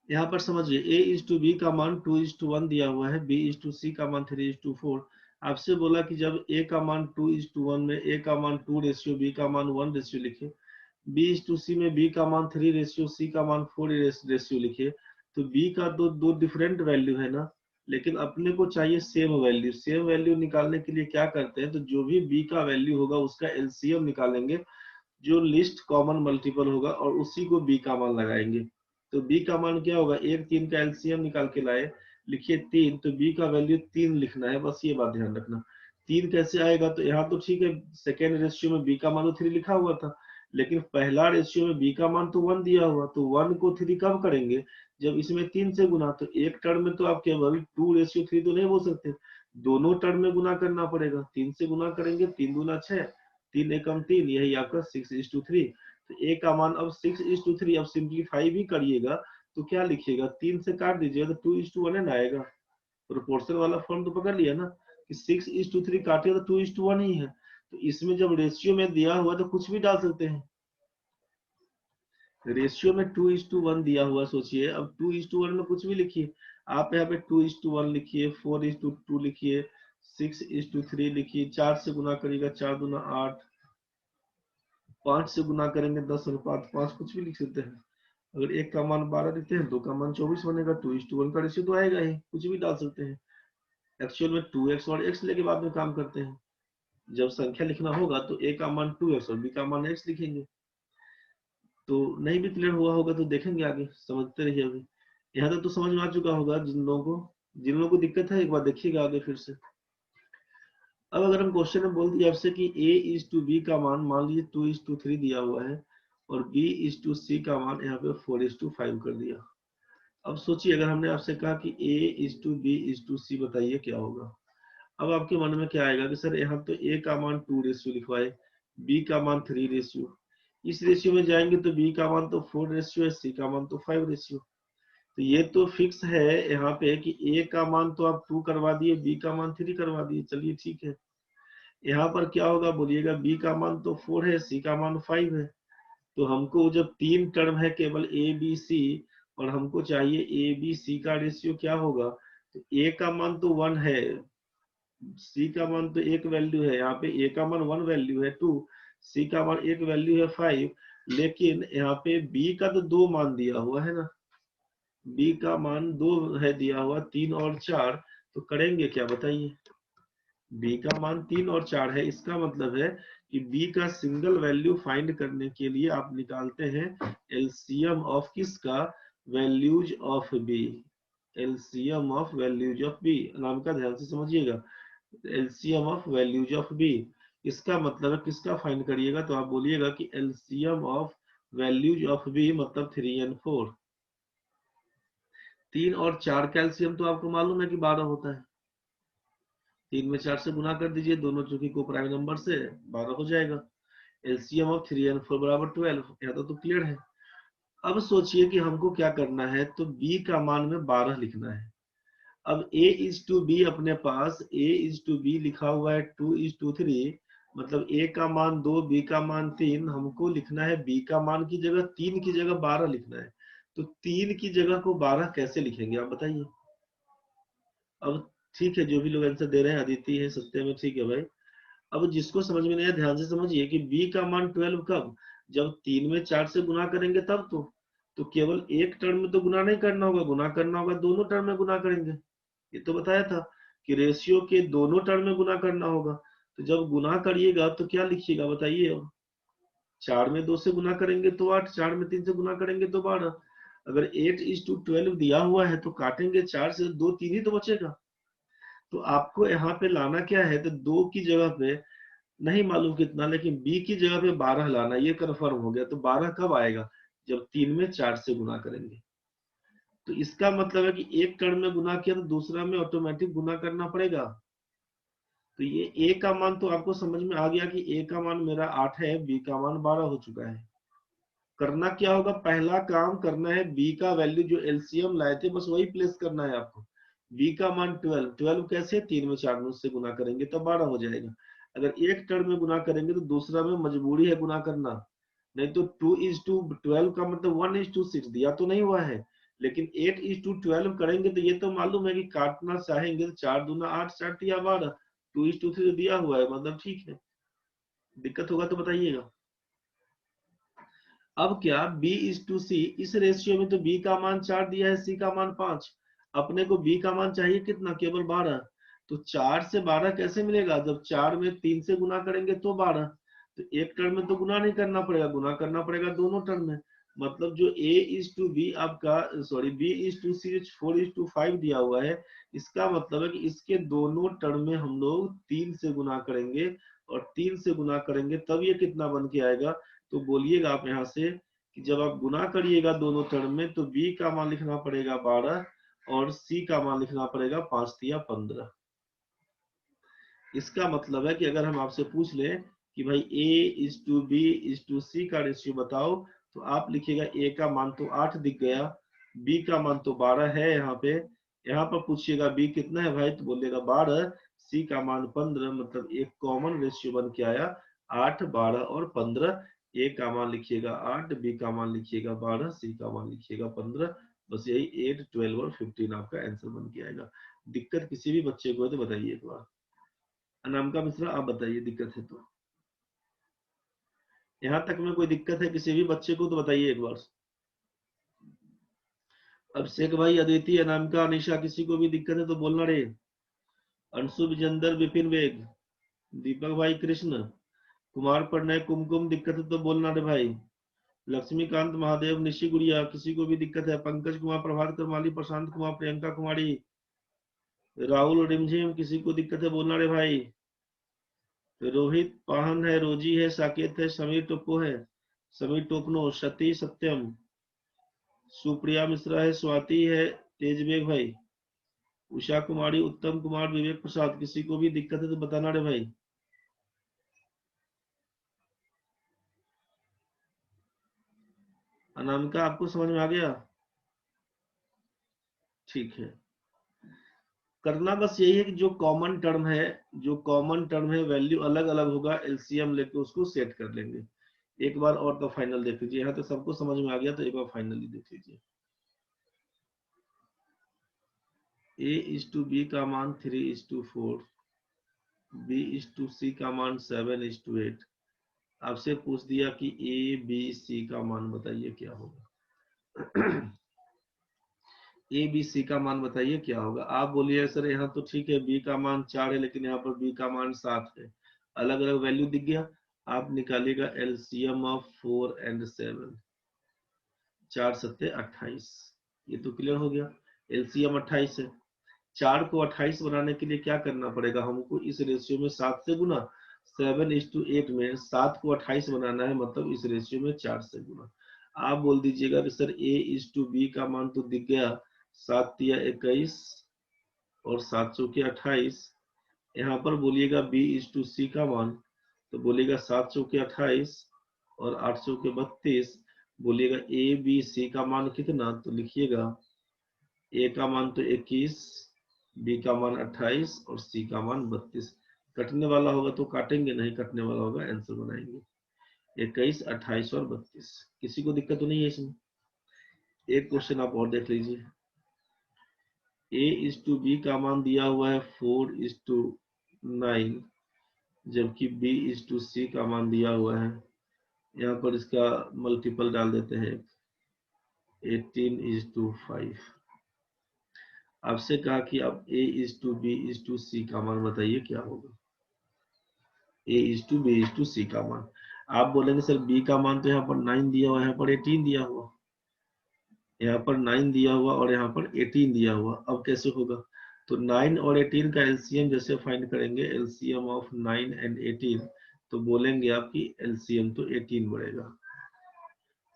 यहाँ पर समझिए, A:B का मान 2:1 दिया हुआ है, B:C का मान 3:4। आपसे बोला कि जब A का मान 2:1 में A का मान 2 रेशियो, B का मान 1 रेशियो लिखे, B:C में B का मान 3 रेशियो, C का मान 4 रेशियो लिखे, तो B का दो डिफरेंट वैल्यू है ना, लेकिन अपने को चाहिए सेम वैल्यू। सेम वैल्यू निकालने के लिए क्या करते हैं, तो जो भी B का वैल्यू होगा उसका एलसीएम निकालेंगे, जो लिस्ट कॉमन मल्टीपल होगा, और उसी को B का मान लगाएंगे। तो B का मान क्या होगा, 1 3 का एलसीएम निकाल के लाए, लिखिए 3, तो B का वैल्यू 3 लिखना है, बस ये बात ध्यान रखना। 3 कैसे आएगा, तो यहाँ तो ठीक है, सेकेंड रेशियो में B का मान तो 3 लिखा हुआ था, लेकिन पहला रेशियो में B का मान तो 1 दिया हुआ, तो 1 को 3 कब करेंगे, जब इसमें 3 से गुना। तो एक टर्म में तो आप केवल 2:3 तो नहीं बोल सकते, दोनों टर्म में गुना करना पड़ेगा। 3 से गुना करेंगे, 3 दूना 6, 3 एकम 3, यही आपका 6:3। तो ए का मान अब 6:3, अब सिंप्लीफाई भी करिएगा तो क्या लिखिएगा, 3 से काट दीजिएगा तो 2:1 आएगा। प्रोपोर्शन वाला फॉर्म तो पकड़ लिया ना कि 6:3 काटिएगा तो 2:1 ही है। तो इसमें जब रेशियो में दिया हुआ तो कुछ भी डाल सकते हैं। रेशियो में 2:1 दिया हुआ, सोचिए अब 2:1 में कुछ भी लिखिए। आप यहाँ पे 2:1 लिखिए, 4:2 लिखिए, 6:3 लिखिए, 4 से गुना करिएगा 4 दूना 8, 5 से गुना करेंगे 10/5, कुछ भी लिख सकते हैं। अगर एक का मान 12 लिखते हैं, दो का मान 24 बनेगा, 2:1 का रेशियो तो आएगा ही, कुछ भी डाल सकते हैं। एक्चुअल में 2x और x लेके बाद में काम करते हैं। जब संख्या लिखना होगा तो a का मान 2x और b का मान x लिखेंगे। तो नहीं भी क्लियर हुआ होगा तो देखेंगे आगे, समझते रहिए। अभी यहाँ तक तो समझ में आ चुका होगा। जिन लोगों को दिक्कत है एक बार देखिएगा आगे फिर से। अब अगर हम क्वेश्चन में बोल दिया आपसे कि a:b का मान लीजिए 2:3 दिया हुआ है और b:c का मान यहाँ पे 4:5 कर दिया। अब सोचिए अगर हमने आपसे कहा कि a:b:c बताइए क्या होगा। अब आपके मन में क्या आएगा कि सर यहाँ तो a का मान 2 रेशियो लिखवाए, b का मान 3 रेशियो, इस रेशियो में जाएंगे तो b का मान तो 4 रेशियो है, c का मान तो 5 रेशियो। तो ये तो फिक्स है यहाँ पे कि a का मान तो आप 2 करवा दिए, b का मान 3 करवा दिए, चलिए ठीक है। यहाँ पर क्या होगा बोलिएगा, b का मान तो 4 है, c का मान 5 है। तो हमको जब 3 टर्म है केवल a b c और हमको चाहिए a b c का रेशियो क्या होगा, तो a का मान तो 1 है, c का मान तो एक वैल्यू है, यहाँ पे a का मान 1 वैल्यू है 2, c का मान एक वैल्यू है 5, लेकिन यहाँ पे b का तो 2 मान दिया हुआ है ना, b का मान 2 है दिया हुआ, 3 और 4, तो करेंगे क्या बताइए। b का मान 3 और 4 है, इसका मतलब है कि b का सिंगल वैल्यू फाइंड करने के लिए आप निकालते हैं एलसीएम ऑफ किसका, values of b, LCM of values of b, नाम का ध्यान से समझिएगा, LCM of values of b। इसका मतलब है किसका फाइंड करिएगा, तो आप बोलिएगा कि LCM of values of b मतलब 3 और 4। 3 और 4 का एलसीएम तो आपको मालूम है कि 12 होता है। 3 में 4 से गुना कर दीजिए, दोनों चूंकि को प्राइम नंबर से, 12 हो जाएगा। एलसीएम ऑफ 3 और 4 बराबर 12। यहाँ तो क्लियर है। अब सोचिए कि हमको क्या करना है, तो b का मान में 12 लिखना है। अब a:b अपने पास a:b लिखा हुआ है 2:3, मतलब a का मान 2, b का मान 3, हमको लिखना है b का मान की जगह 3 की जगह 12 लिखना है। तो 3 की जगह को 12 कैसे लिखेंगे आप बताइए। अब ठीक है, जो भी लोग आंसर दे रहे हैं, अदिति है, सत्य में, ठीक है भाई। अब जिसको समझ में नहीं आया ध्यान से समझिए कि b का मान 12 कब, जब 3 में 4 से गुना करेंगे तब तो केवल एक टर्म में तो गुना नहीं करना होगा, गुना करना होगा दोनों टर्म में गुना करेंगे। ये तो बताया था कि रेशियो के दोनों टर्म में गुना करना होगा। तो जब गुना करिएगा तो क्या लिखिएगा बताइए। अब 4 में 2 से गुना करेंगे तो 8, 4 में 3 से गुना करेंगे तो 12। अगर 8:12 दिया हुआ है तो काटेंगे 4 से, 2 3 ही तो बचेगा। तो आपको यहाँ पे लाना क्या है, तो 2 की जगह पे नहीं मालूम कितना, लेकिन b की जगह पे 12 लाना, ये कंफर्म हो गया। तो 12 कब आएगा, जब 3 में 4 से गुना करेंगे। तो इसका मतलब है कि एक टर्म में गुना किया तो दूसरा में ऑटोमेटिक गुना करना पड़ेगा। तो ये a का मान तो आपको समझ में आ गया कि a का मान मेरा 8 है, b का मान 12 हो चुका है। करना क्या होगा, पहला काम करना है b का वैल्यू जो एलसीएम लाए थे बस वही प्लेस करना है आपको। b का मान 12, 12 कैसे, 3 में 4 में उससे गुना करेंगे तो 12 हो जाएगा। अगर एक टर्म में गुना करेंगे तो दूसरा में मजबूरी है गुना करना, नहीं तो 2:12 का मतलब 1:6 दिया तो नहीं हुआ है, लेकिन 8:12 करेंगे तो ये तो मालूम है कि काटना चाहेंगे तो 4 दूना 8, 4 या 12, 2:3 दिया हुआ है, मतलब ठीक है। दिक्कत होगा तो बताइएगा। अब क्या b:c, इस रेशियो में तो b का मान 4 दिया है, c का मान 5, अपने को b का मान चाहिए कितना, केवल 12। तो 4 से 12 कैसे मिलेगा, जब 4 में 3 से गुना करेंगे तो 12। तो एक टर्म में तो गुना नहीं करना पड़ेगा, गुना करना पड़ेगा दोनों टर्म में। मतलब जो a:b आपका, सॉरी b:c 4:5 दिया हुआ है, इसका मतलब है कि इसके दोनों टर्म में हम लोग 3 से गुना करेंगे, और 3 से गुना करेंगे तब ये कितना बन के आएगा। तो बोलिएगा आप यहाँ से कि जब आप गुना करिएगा दोनों टर्म में तो b का मान लिखना पड़ेगा 12 और c का मान लिखना पड़ेगा 5 या 15। इसका मतलब है कि अगर हम आपसे पूछ ले कि भाई A/B/C का रेशियो बताओ, तो आप लिखिएगा A का मान तो 8 दिख गया, B का मान तो 12 है यहाँ पे। यहाँ पर पूछिएगा B कितना है भाई, तो बोलेगा 12, C का मान 15, मतलब एक कॉमन रेशियो बन के आया 8, 12 और 15। A का मान लिखिएगा 8, B का मान लिखिएगा 12, C का मान लिखिएगा 15। बस यही 8, 12 और 15 आपका आंसर बन के आएगा। दिक्कत किसी भी बच्चे को है तो बताइए एक बार। अनामिका मिश्रा आप बताइए दिक्कत है तो। यहाँ तक में कोई दिक्कत है किसी भी बच्चे को तो बताइए एक बार। अभिषेक भाई, अदिति, अनामिका, अनिशा, किसी को भी दिक्कत है तो बोलना रे। अंशु, विजेंदर, विपिन वेग, दीपक भाई, कृष्ण कुमार, प्रणय, कुमकुम, दिक्कत है तो बोलना रे भाई। लक्ष्मीकांत, महादेव, निशी गुड़िया, किसी को भी दिक्कत है। पंकज कुमार, प्रभात करमाली, प्रशांत कुमार, प्रियंका कुमारी, राहुल, रिमझिम, किसी को दिक्कत है बोलना रे भाई। रोहित, पाहन है, रोजी है, साकेत है, समीर टोप्पो है, समीर टोपनो, सती, सत्यम, सुप्रिया मिश्रा है, स्वाति है, तेजबेग भाई, उषा कुमारी, उत्तम कुमार, विवेक प्रसाद, किसी को भी दिक्कत है तो बताना रे भाई। अनामिका, आपको समझ में आ गया? ठीक है। करना बस यही है कि जो कॉमन टर्म है, जो कॉमन टर्म है वैल्यू अलग अलग होगा, एलसीएम लेके उसको सेट कर लेंगे। एक बार और तो फाइनल देख लीजिए, यहाँ तो सबको समझ में आ गया, तो एक बार फाइनली देख लीजिए। A/B का मान 3/4, B/C का मान 7/8। आपसे पूछ दिया कि A, B, C का मान बताइए क्या होगा। A, B, C का मान बताइए क्या होगा। आप बोलिए सर यहाँ तो ठीक है, B का मान 4 है, लेकिन यहाँ पर B का मान 7 है, अलग अलग वैल्यू दिख गया। आप निकालिएगा एलसीएम ऑफ 4 and 7, 4 सत्ते 28। ये तो क्लियर हो गया, एलसीएम 28 है। 4 को 28 बनाने के लिए क्या करना पड़ेगा हमको, इस रेशियो में 7 से गुना, 7:8 में 7 को 28 बनाना है, मतलब इस रेशियो में 4 से गुना। आप बोल दीजिएगा कि सर A/B का मान तो दिख गया, 7 या 21 और 7 चौके 28। यहाँ पर बोलिएगा B/C का मान, तो बोलिएगा 7 चौके 28 और 8 चौके 32। बोलिएगा A/B/C का मान कितना, तो लिखिएगा A का मान तो 21, B का मान 28 और C का मान 32। कटने वाला होगा तो काटेंगे, नहीं कटने वाला होगा आंसर बनाएंगे। 21, 28 और 32। किसी को दिक्कत तो नहीं है इसमें? एक क्वेश्चन आप और देख लीजिए। A/B का मान दिया हुआ है 4:9, जबकि B/C का मान दिया हुआ है, यहाँ पर इसका मल्टीपल डाल देते हैं, 18:5। आपसे कहा कि आप A/B/C का मान बताइए क्या होगा। A/B/C का मान, आप बोलेंगे सर B का मान तो यहाँ पर 9 दिया हुआ है, यहाँ पर 18 दिया हुआ, यहाँ पर 9 दिया हुआ और यहाँ पर 18 दिया हुआ, अब कैसे होगा? तो 9 और 18 का एलसीएम जैसे फाइंड करेंगे, एलसीएम ऑफ 9 and 18, तो बोलेंगे आपकी एलसीएम तो 18 बढ़ेगा।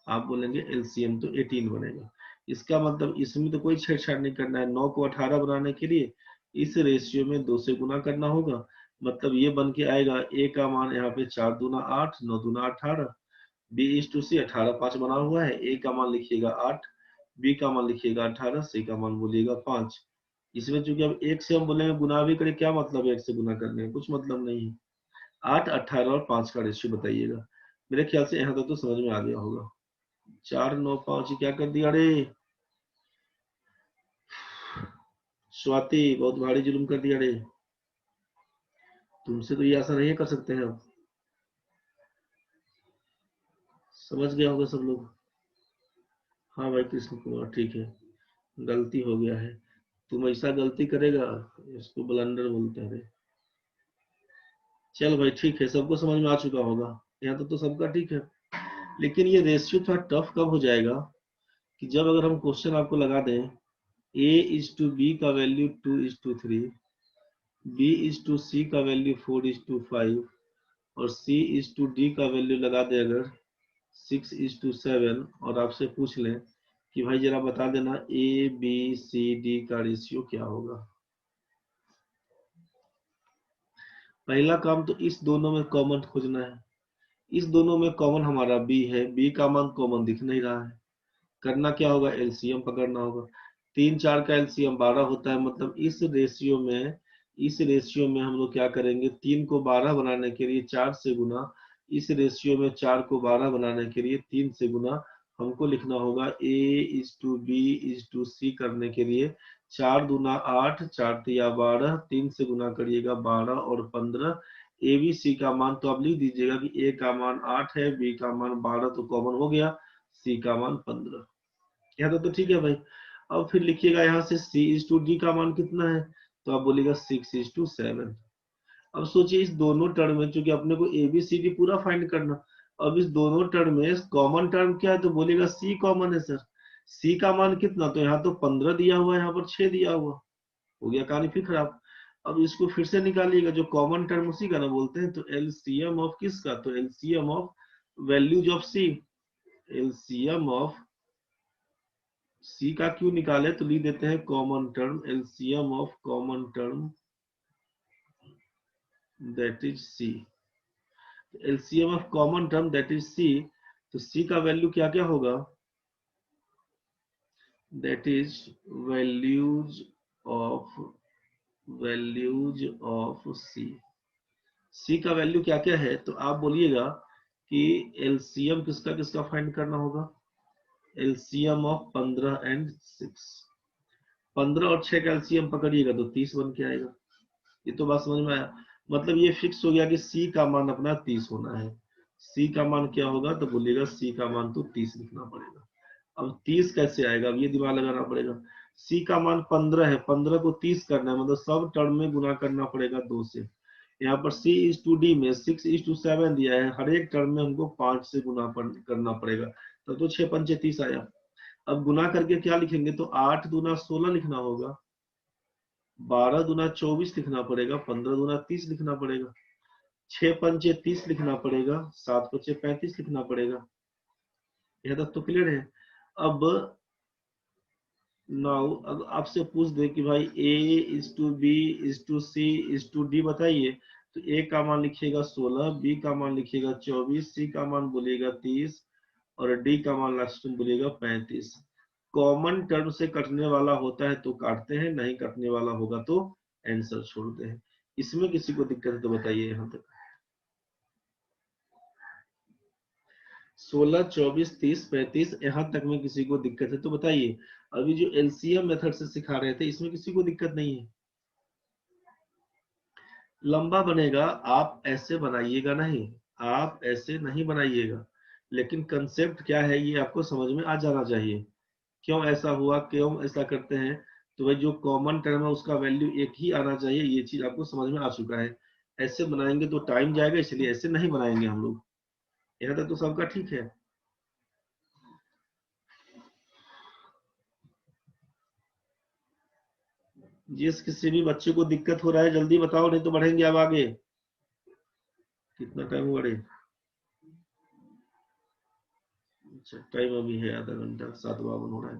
आप बोलेंगे एलसीएम तो 18 बनेगा। इसका मतलब इसमें तो कोई छेड़छाड़ नहीं करना है। 9 को 18 बनाने के लिए इस रेशियो में 2 से गुना करना होगा, मतलब ये बन के आएगा ए का मान यहाँ पे 4 दूना 8, 9 दूना 18, B/C 18 5 बना हुआ है, ए का मान लिखिएगा 8, बी का मान लिखिएगा 18, सी का मान बोलिएगा 5। इसमें चूंकि अब एक से हम बोलेंगे गुना भी करें, क्या मतलब है एक से गुना करने में, कुछ मतलब नहीं है। 8, 18 और 5 का रेशियो बताइएगा। मेरे ख्याल से यहाँ तक तो समझ में आ गया होगा। 4, 9, 5 क्या कर दिया रे स्वाति, बहुत भारी जुल्म कर दिया रे। तुमसे तो ये आशा नहीं कर सकते हैं अब। समझ गया होगा सब लोग। हाँ भाई कृष्ण कुमार, ठीक है, गलती हो गया है। तुम ऐसा गलती करेगा, इसको ब्लंडर बोलते हैं। चल भाई ठीक है, सबको समझ में आ चुका होगा, यहाँ तो सबका ठीक है। लेकिन ये रेशियो थोड़ा टफ कब हो जाएगा, कि जब अगर हम क्वेश्चन आपको लगा दें A/B का वैल्यू 2:3, B/C का वैल्यू 4:5 और C/D का वैल्यू लगा दे अगर 6:7, और आपसे पूछ लें कि भाई जरा बता देना A, B, C, D का रेशियो क्या होगा। पहला काम तो इस दोनों में कॉमन खोजना है। इस दोनों में कॉमन हमारा बी है, बी का मान कॉमन दिख नहीं रहा है। करना क्या होगा, एलसीएम पकड़ना होगा। 3 4 का एलसीएम 12 होता है, मतलब इस रेशियो में हम लोग क्या करेंगे, 3 को 12 बनाने के लिए 4 से गुना, इस रेशियो में 4 को 12 बनाने के लिए 3 से गुना हमको लिखना होगा। A is to B is to C करने के लिए 4 दूना 8, 4 तिया 12, 3 से गुना करिएगा 12 और 15। ए बी सी का मान तो आप लिख दीजिएगा कि ए का मान 8 है, बी का मान 12 तो कॉमन हो गया, सी का मान 15। यहाँ तो ठीक है भाई। अब फिर लिखिएगा यहाँ से सी इज टू डी का मान कितना है, तो आप बोलिएगा 6:7। अब सोचिए इस दोनों टर्म में, चूंकि अपने को ए बी सी डी पूरा फाइंड करना, अब इस दोनों टर्म में कॉमन टर्म क्या है, तो बोलेगा सी कॉमन है सर। सी का मान कितना, तो यहाँ तो 15 दिया हुआ है, यहाँ पर 6 दिया हुआ, हो गया कहानी फिर खराब। अब इसको फिर से निकालिएगा, जो कॉमन टर्म उसी का ना बोलते हैं, तो एलसीएम ऑफ किसका, तो LCM of values of C. LCM of C का क्यों निकाले, तो लिख देते हैं common term, LCM of common term that is C. LCM of common term that is C, तो सी का वैल्यू क्या क्या होगा, that is values of values of C. C का वैल्यू क्या क्या है, तो आप बोलिएगा कि एलसीएम किसका किसका फाइंड करना होगा, एलसीएम ऑफ 15 एंड 6। 15 और 6 का एलसीएम पकड़िएगा तो 30 बन के आएगा। ये तो बात समझ में आया, मतलब ये फिक्स हो गया कि सी का मान अपना 30 होना है। सी का मान क्या होगा, तो बोलिएगा सी का मान तो 30 लिखना पड़ेगा। अब 30 कैसे आएगा, अब ये दिमाग लगाना पड़ेगा। सी का मान 15 है, 15 को 30 करना है, मतलब सब टर्म में गुना करना पड़ेगा 2 से। यहाँ पर सी इज टू डी में 6:7 दिया है, हर एक टर्म में हमको 5 से गुना करना पड़ेगा, तब तो 6 पंचे 30 आया। अब गुना करके क्या लिखेंगे, तो 8 दूना 16 लिखना होगा, 12 दूना 24 लिखना पड़ेगा, 15 दूना 30 लिखना पड़ेगा, 6 पंचे 30 लिखना पड़ेगा, 7 पंचे 35 लिखना पड़ेगा। यह तक तो क्लियर है। अब नाउ अगर आपसे पूछ दे कि भाई A is to B is to C is to D बताइए, तो ए का मान लिखिएगा 16, बी का मान लिखिएगा 24, सी का मान बोलिएगा 30 और डी का मान लास्ट में बोलिएगा 35। कॉमन टर्म से कटने वाला होता है तो काटते हैं, नहीं कटने वाला होगा तो आंसर छोड़ते हैं। इसमें किसी को दिक्कत है तो बताइए। यहाँ तक 16 24 30 35 यहाँ तक में किसी को दिक्कत है तो बताइए। अभी जो एलसीएम मेथड से सिखा रहे थे इसमें किसी को दिक्कत नहीं है। लंबा बनेगा, आप ऐसे बनाइएगा नहीं, आप ऐसे नहीं बनाइएगा, लेकिन कंसेप्ट क्या है ये आपको समझ में आ जाना चाहिए। क्यों ऐसा हुआ, क्यों ऐसा करते हैं, तो भाई जो कॉमन टर्म है उसका वैल्यू एक ही आना चाहिए, ये चीज आपको समझ में आ चुका है। ऐसे बनाएंगे तो टाइम जाएगा, इसलिए ऐसे नहीं बनाएंगे हम लोग। यहाँ तक तो सबका ठीक है। जिस किसी भी बच्चे को दिक्कत हो रहा है जल्दी बताओ, नहीं तो बढ़ेंगे अब आगे। कितना टाइम हुआ रे, अच्छा टाइम अभी है आधा घंटा, 7:52 हो रहा है।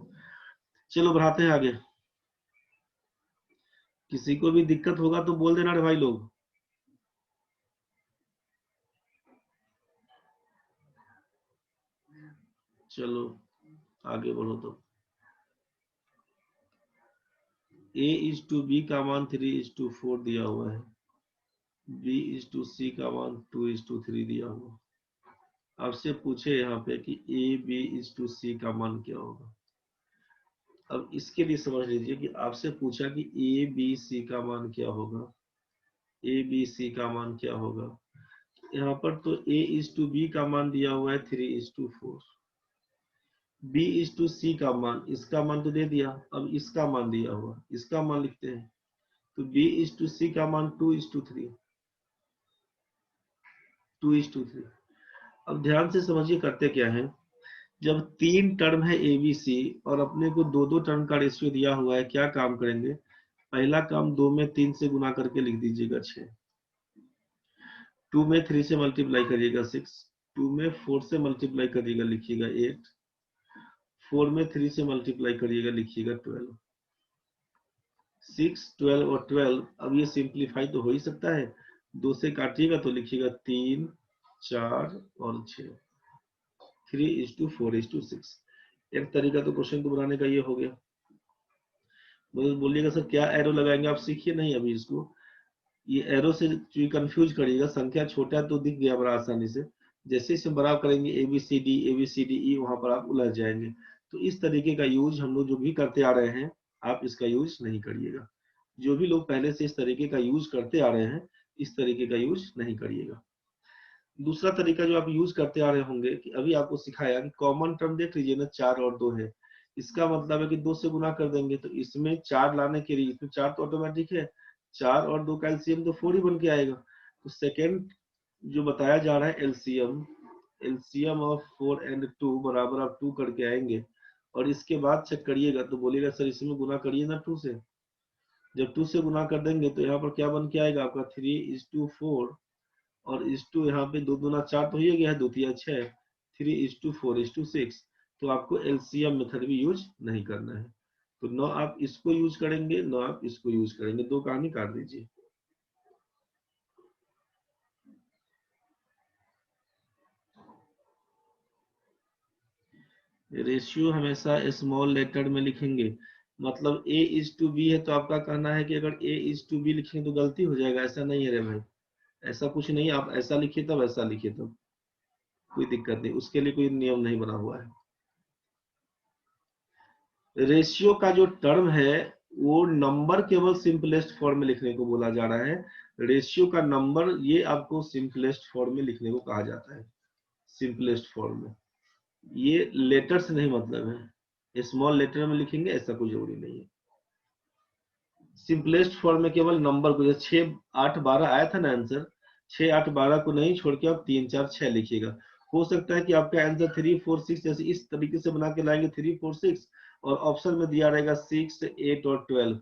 चलो बढ़ाते हैं आगे। किसी को भी दिक्कत होगा तो बोल देना रे भाई लोग। चलो आगे बढ़ो तो। ए इज टू बी का मान 3:4 दिया हुआ है, बी इज टू सी का मान 2:3 दिया हुआ। आपसे पूछे यहाँ पे कि A B is to C का मान क्या होगा। अब इसके लिए समझ लीजिए कि आपसे पूछा कि ए बी सी का मान क्या होगा, ए बी सी का मान क्या होगा। यहाँ पर तो ए इज टू बी का मान दिया हुआ है 3:4, बी इज टू सी का मान, इसका मान तो दे दिया, अब इसका मान दिया हुआ, इसका मान लिखते हैं, तो बी इज टू सी का मान 2:3, 2:3। अब ध्यान से समझिए करते क्या है, जब 3 टर्म है ए बी सी और अपने को 2 टर्म का रेशियो दिया हुआ है, क्या काम करेंगे, पहला काम 2 में 3 से गुना करके लिख दीजिएगा 6, 2 में 3 से मल्टीप्लाई करिएगा 6, 2 में 4 से मल्टीप्लाई करिएगा लिखिएगा 8, 4 में 3 से मल्टीप्लाई करिएगा लिखिएगा 12। 6 12 और 12, अब ये सिंप्लीफाई तो हो ही सकता है, 2 से काटिएगा तो लिखिएगा 3, 4 और 6, 3:4:6। एक तरीका तो क्वेश्चन को बनाने का ये हो गया। बोलिएगा सर क्या एरो लगाएंगे, आप सीखिए नहीं अभी इसको। ये एरो से कंफ्यूज करिएगा, संख्या छोटा तो दिख गया बड़ा आसानी से, जैसे इसे बड़ा करेंगे ABCD वहां पर आप उलझ जाएंगे। तो इस तरीके का यूज हम लोग जो भी करते आ रहे हैं, आप इसका यूज नहीं करिएगा। जो भी लोग पहले से इस तरीके का यूज करते आ रहे हैं, इस तरीके का यूज नहीं करिएगा। दूसरा तरीका जो आप यूज करते आ रहे होंगे कि अभी आपको सिखाया कि कॉमन टर्म देख लीजिए ना, 4 और 2 है। इसका मतलब है कि 2 से गुना कर देंगे, तो इसमें 4 लाने के लिए, इसमें 4 तो ऑटोमेटिक है, 4 और 2 का एलसीएम तो 4 ही बन के आएगा। तो सेकेंड जो बताया जा रहा है एलसीएम, एलसीएम ऑफ 4 एंड 2 बराबर आप 2 करके आएंगे, और इसके बाद चेक करिएगा तो बोलेगा सर इसमें गुना करिए ना 2 से। जब 2 से गुना कर देंगे तो यहाँ पर क्या बन के आएगा आपका 3:4, और इस टू यहाँ पे 2 दूना 4 तो ही गया है, 2 तिया 6, 3:4:6। तो आपको एलसीएम मेथड भी यूज नहीं करना है। तो न आप इसको यूज करेंगे न आप इसको यूज करेंगे, 2 कहानी काट दीजिए। रेशियो हमेशा स्मॉल लेटर में लिखेंगे, मतलब A:B है तो आपका कहना है कि अगर A:B लिखेंगे तो गलती हो जाएगा, ऐसा नहीं है रे भाई, ऐसा कुछ नहीं। आप ऐसा लिखिए तब ऐसा लिखिए तब कोई दिक्कत नहीं, उसके लिए कोई नियम नहीं बना हुआ है। रेशियो का जो टर्म है वो नंबर केवल सिंपलेस्ट फॉर्म में लिखने को बोला जा रहा है। रेशियो का नंबर ये आपको सिंपलेस्ट फॉर्म में लिखने को कहा जाता है, सिंपलेस्ट फॉर्म में। ये लेटर से नहीं मतलब है, स्मॉल लेटर में लिखेंगे ऐसा कोई जरूरी नहीं है। सिंपलेस्ट फॉर्म में केवल नंबर को, जैसे 6, 8, 12 आया था ना आंसर, 6, 8, 12 को नहीं छोड़ के आप 3, 4, 6 लिखिएगा। हो सकता है कि आपका आंसर 3, 4, 6 जैसे इस तरीके से बना के लाएंगे 3, 4, 6, और ऑप्शन में दिया रहेगा 6, 8 और 12,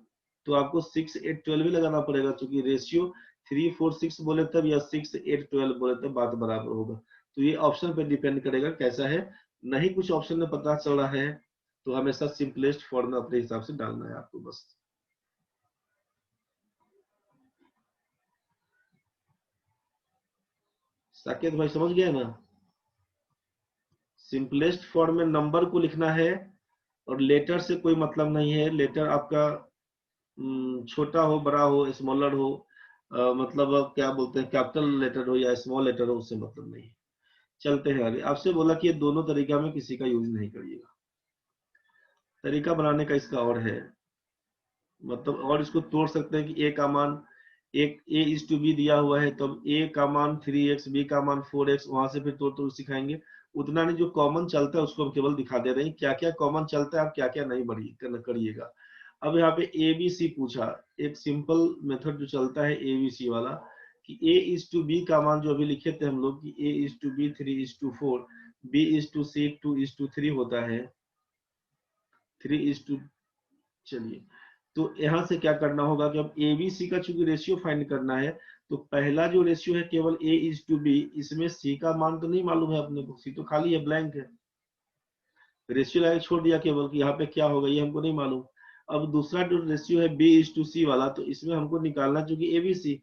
तो आपको 6, 8, 12 भी लगाना पड़ेगा, क्योंकि रेशियो 3, 4, 6 बोले तब या 6, 8, 12 बोले तब बात बराबर होगा। तो ये ऑप्शन पे डिपेंड करेगा कैसा है। नहीं कुछ ऑप्शन में पता चल रहा है तो हमेशा सिंपलेस्ट फॉर्म में अपने हिसाब से डालना है आपको बस। साकेत भाई समझ गया ना? सिंपलेस्ट फॉर्म में नंबर को लिखना है, और लेटर से कोई मतलब नहीं है। लेटर आपका छोटा हो बड़ा हो स्मॉलर हो, मतलब अब क्या बोलते हैं कैपिटल लेटर हो या स्मॉल लेटर हो, उससे मतलब नहीं है। चलते हैं आगे। आपसे बोला कि ये दोनों तरीका में किसी का यूज नहीं करिएगा। तरीका बनाने का इसका और है, मतलब और इसको तोड़ सकते हैं कि ए का मान, एक A:B दिया हुआ है तो अब A का मान 3x, B का मान 4x, वहां से फिर तोड़ तोड़ सिखाएंगे। उतना नहीं, जो कॉमन चलता है उसको हम केवल दिखा दे रहे हैं, क्या क्या कॉमन चलता है, आप क्या क्या नहीं करिएगा। अब यहाँ पे ABC पूछा, एक सिंपल मेथड जो चलता है ABC वाला, कि A:B का मान जो अभी लिखे थे हम लोग कि A:B 3:4, B:C 2:3 होता है, 3:, चलिए। तो यहाँ से क्या करना होगा कि अब ABC का चूंकि रेशियो फाइंड करना है, तो पहला जो रेशियो है केवल A:B, इसमें C का मान तो नहीं मालूम है अपने को, C तो खाली है, ब्लैंक है, रेशियो लगा छोड़ दिया केवल कि यहाँ पे क्या होगा ये हमको नहीं मालूम। अब दूसरा जो रेशियो है B:C वाला, तो इसमें हमको निकालना चूंकि ABC,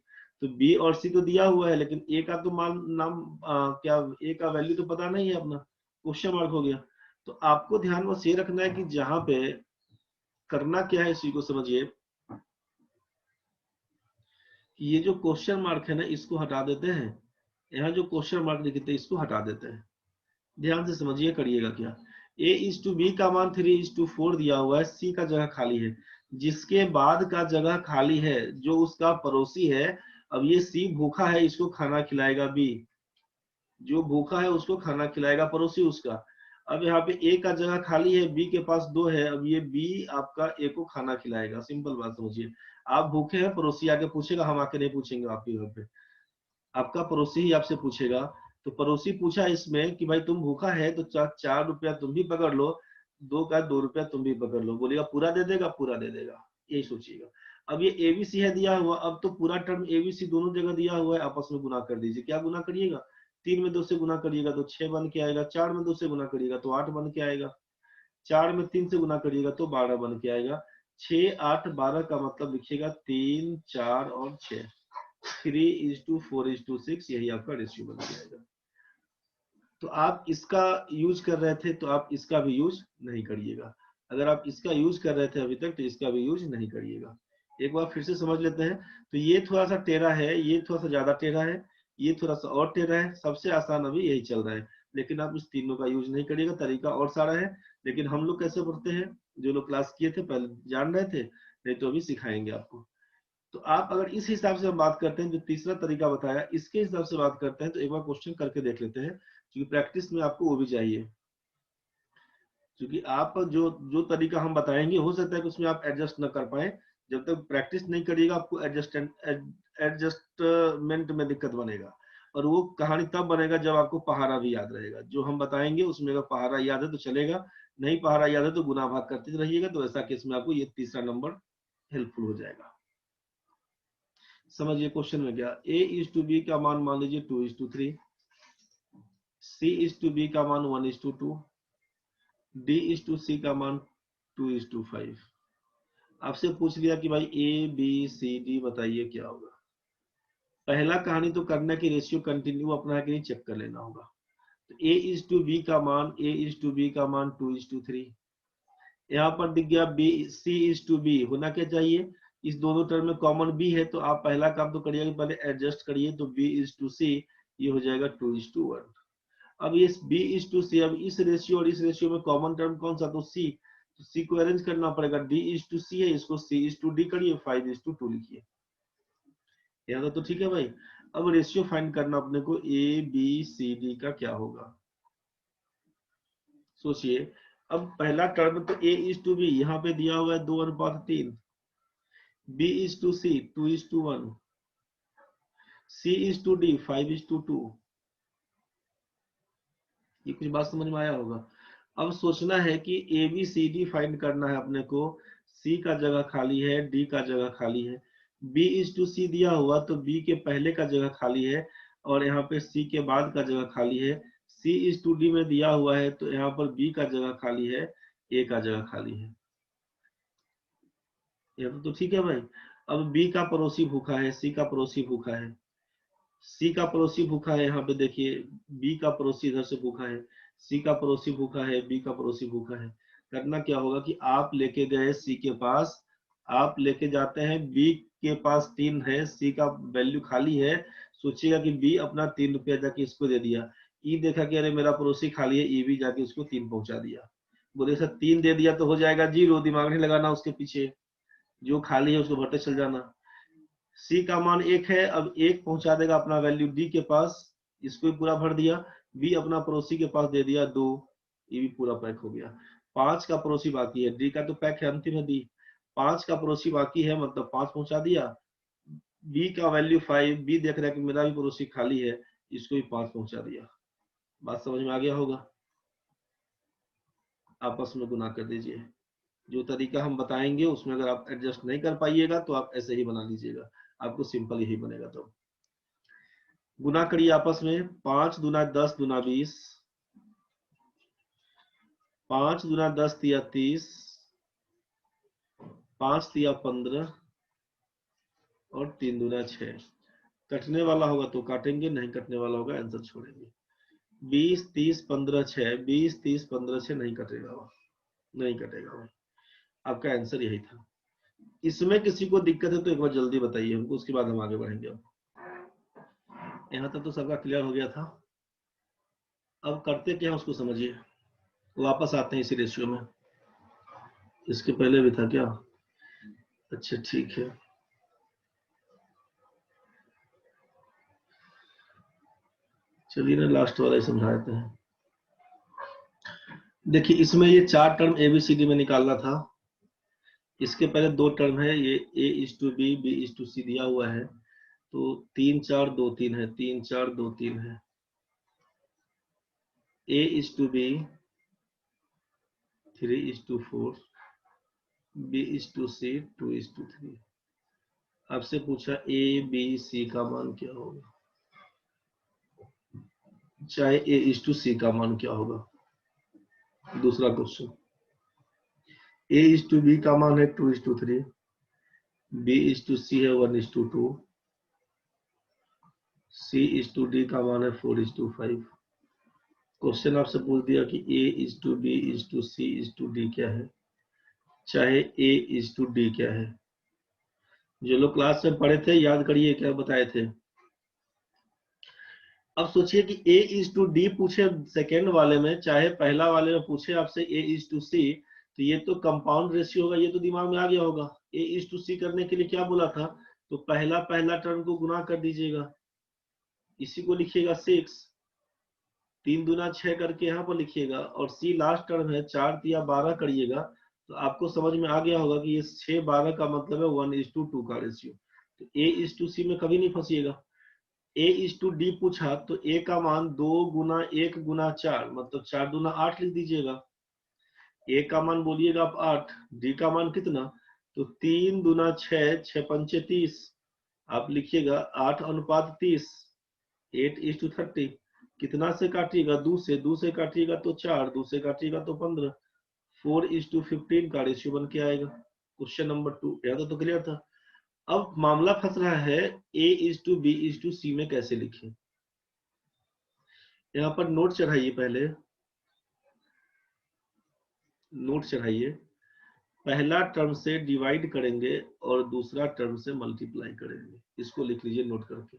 तो B और C तो दिया हुआ है, लेकिन A का तो मान नाम क्या A का वैल्यू तो पता नहीं है अपना, क्वेश्चन मार्क हो गया। तो आपको ध्यान बस ये रखना है कि जहां पे करना क्या है इसी को समझिए, कि ये जो क्वेश्चन मार्क है ना इसको हटा देते हैं, यहाँ जो क्वेश्चन मार्क लिखते हैं इसको हटा देते हैं। ध्यान से समझिए करिएगा क्या। A:B का मान 3:4 दिया हुआ है, C का जगह खाली है, जिसके बाद का जगह खाली है जो उसका पड़ोसी है। अब ये C भूखा है, इसको खाना खिलाएगा B, जो भूखा है उसको खाना खिलाएगा पड़ोसी उसका। अब यहाँ पे A का जगह खाली है, B के पास 2 है, अब ये B आपका A को खाना खिलाएगा। सिंपल बात समझिए, आप भूखे हैं, पड़ोसी आके पूछेगा, हम आके नहीं पूछेंगे आपके घर पे, आपका पड़ोसी ही आपसे पूछेगा। तो पड़ोसी पूछा इसमें कि भाई तुम भूखा है तो 4 रुपया तुम भी पकड़ लो, 2 रुपया तुम भी पकड़ लो, बोलेगा पूरा दे देगा, पूरा दे देगा, यही सोचिएगा। अब ये ABC है दिया हुआ, अब तो पूरा टर्म ABC दोनों जगह दिया हुआ है, आपस में गुना कर दीजिए। क्या गुना करिएगा, 3 में 2 से गुना करिएगा तो 6 बन के आएगा, 4 में 2 से गुना करिएगा तो 8 बन के आएगा, 4 में 3 से गुना करिएगा तो 12 बन के आएगा। 6, 8, 12 का मतलब लिखिएगा 3, 4 और 6। 3:4:6, यही आपका रेशियो बन जाएगा। तो आप इसका यूज कर रहे थे तो आप इसका भी यूज नहीं करिएगा। अगर आप इसका यूज कर रहे थे अभी तक तो इसका भी यूज नहीं करिएगा। एक बार फिर से समझ लेते हैं। तो ये थोड़ा सा टेढ़ा है, ये थोड़ा सा ज्यादा टेढ़ा है, ये थोड़ा सा और टेढ़ा है। सबसे आसान अभी यही चल रहा है, लेकिन आप इस तीनों का यूज नहीं करिएगा। तरीका और सारा है, लेकिन हम लोग कैसे पढ़ते हैं, जो लोग क्लास किए थे पहले जान रहे थे, नहीं तो अभी सिखाएंगे आपको। तो आप अगर इस हिसाब से हम बात करते हैं, जो तीसरा तरीका बताया इसके हिसाब से बात करते हैं, तो एक बार क्वेश्चन करके देख लेते हैं, क्योंकि प्रैक्टिस में आपको वो भी चाहिए। क्योंकि आप जो जो तरीका हम बताएंगे हो सकता है कि उसमें आप एडजस्ट न कर पाए। जब तक प्रैक्टिस नहीं करिएगा आपको एडजस्टमेंट में दिक्कत बनेगा। और वो कहानी तब बनेगा जब आपको पहाड़ा भी याद रहेगा। जो हम बताएंगे उसमें अगर पहाड़ा याद है तो चलेगा, नहीं पहाड़ा याद है तो गुना भाग करते रहिएगा। तो ऐसा केस में आपको ये तीसरा नंबर हेल्पफुल हो जाएगा। समझिए क्वेश्चन में क्या, a:b का मान मान लीजिए 2:3, c:b का मान 1:2, d:c का मान 2:5। आपसे पूछ लिया कि भाई a b c d बताइए क्या होगा। पहला कहानी तो करने की रेशियो कंटिन्यू अपना है कि नहीं चेक कर लेना होगा। तो a:b का मान 2:3। यहाँ पर दिख गया c:b होना क्या चाहिए, इस दोनों टर्म में कॉमन b है। तो आप पहला काम तो करिए कि पहले एडजस्ट करिए। तो b:c ये हो जाएगा 2:1। अब ये b:c, अब इस रेशियो और इस रेशियो में कॉमन टर्म कौन सा, तो c। तो c को अरेंज करना पड़ेगा, d:c है, इसको c:d करिए, 5:2 लिखिए। यहाँ तो ठीक है भाई। अब रेशियो फाइंड करना अपने को a b c d का क्या होगा। सोचिए, अब पहला टर्म तो a:b यहाँ पे दिया हुआ है 2:3, b:c 2:1, c:d 5:2। ये कुछ बात समझ में आया होगा। अब सोचना है कि A B C D find करना है अपने को। सी का जगह खाली है, डी का जगह खाली है। b:c दिया हुआ तो b के पहले का जगह खाली है, और यहाँ पे c के बाद का जगह खाली है। c:d में दिया हुआ है तो यहाँ पर b का जगह खाली है, a का जगह खाली है। यहाँ तो ठीक है भाई। अब b का पड़ोसी भूखा है, c का पड़ोसी भूखा है, सी का पड़ोसी भूखा है। यहाँ पे देखिए बी का पड़ोसी इधर से भूखा है, सी का पड़ोसी भूखा है, बी का पड़ोसी भूखा है। करना क्या होगा कि आप लेके गए सी के पास, आप लेके जाते हैं, बी के पास 3 है, सी का वैल्यू खाली है। सोचिएगा कि बी अपना 3 रुपया जाके इसको दे दिया, ई देखा कि अरे मेरा पड़ोसी खाली है, ई भी जाके उसको 3 पहुंचा दिया। बोले सर 3 दे दिया तो हो जाएगा 0, दिमाग नहीं लगाना उसके पीछे, जो खाली है उसको भरते चल जाना। सी का मान 1 है, अब 1 पहुंचा देगा अपना वैल्यू डी के पास, इसको भी पूरा भर दिया। बी अपना पड़ोसी के पास दे दिया 2, ये भी पूरा पैक हो गया। 5 का पड़ोसी बाकी है, डी का तो पैक है, अंतिम है डी। 5 का पड़ोसी बाकी है, मतलब 5 पहुंचा दिया। बी का वैल्यू 5, बी देख रहा है कि मेरा भी पड़ोसी खाली है, इसको भी 5 पहुंचा दिया। बात समझ में आ गया होगा। आपस में गुना कर दीजिए। जो तरीका हम बताएंगे उसमें अगर आप एडजस्ट नहीं कर पाइएगा तो आप ऐसे ही बना लीजिएगा, आपको सिंपल यही बनेगा। तो गुना करिए आपस में, 5 दूना 10 दूना 20, 5 दूना 10 तिया 30, 5 तिया 15 और 3 दूना 6। कटने वाला होगा तो काटेंगे, नहीं कटने वाला होगा आंसर छोड़ेंगे। 20 30 15 6, 20 30 15 6 नहीं कटेगा, नहीं कटेगा भाई। आपका आंसर यही था। इसमें किसी को दिक्कत है तो एक बार जल्दी बताइए हमको, उसके बाद हम आगे बढ़ेंगे। अब यहाँ तक तो सबका क्लियर हो गया था। अब करते क्या है उसको समझिए, वापस आते हैं इसी रेशियो में। इसके पहले भी था क्या, अच्छा ठीक है। चलिए ना लास्ट वाला ही समझा देते हैं। देखिए इसमें ये 4 टर्म एबीसीडी में निकालना था। इसके पहले 2 टर्म है, ये a:b b:c दिया हुआ है, तो 3 4 2 3 है, 3 4 2 3 है। a:b 3:4, b:c 2:3। आपसे पूछा a b c का मान क्या होगा, चाहे a:c का मान क्या होगा। दूसरा क्वेश्चन, a:b का मान है 2:3, b:c है 1:2, C/D का मान है 4:5। क्वेश्चन आपसे पूछ दिया कि A/B/C/D क्या है, चाहे A/D क्या है। जो लोग क्लास में पढ़े थे याद करिए क्या बताए थे। अब सोचिए कि A/D पूछे सेकेंड वाले में, चाहे पहला वाले में पूछे आपसे A/C, तो ये तो कंपाउंड रेशियो होगा, ये तो दिमाग में आ गया होगा। A/C करने के लिए क्या बोला था, तो पहला पहला टर्म को गुना कर दीजिएगा, इसी को लिखिएगा 6, 3 दूना 6 करके यहाँ पर लिखिएगा, और C लास्ट टर्म है, 4 या 12 करिएगा, तो आपको समझ में आ गया होगा कि ये 6/12 का मतलब है 1:2 का रेशियो। तो A/C में कभी नहीं फंसिएगा। A/D पूछा तो A का मान 2 गुना 1 गुना 4, मतलब 4 दूना 8 लिख दीजिएगा। A का मान बोलिएगा आप 8, D का मान कितना, तो 3 दूना 6, 6 पंचे 30, आप लिखिएगा 8:30, 8:30। कितना से काटिएगा, 2 से, 2 से काटिएगा तो 4, 2 से काटिएगा तो 15, 4:15 का रेशियो बन के आएगा। क्वेश्चन नंबर 2 यहाँ तो क्लियर था। अब मामला फंस रहा है A/B/C में कैसे लिखें। यहाँ पर नोट चढ़ाइए, पहले नोट चढ़ाइए। पहला टर्म से डिवाइड करेंगे और दूसरा टर्म से मल्टीप्लाई करेंगे, इसको लिख लीजिए नोट करके।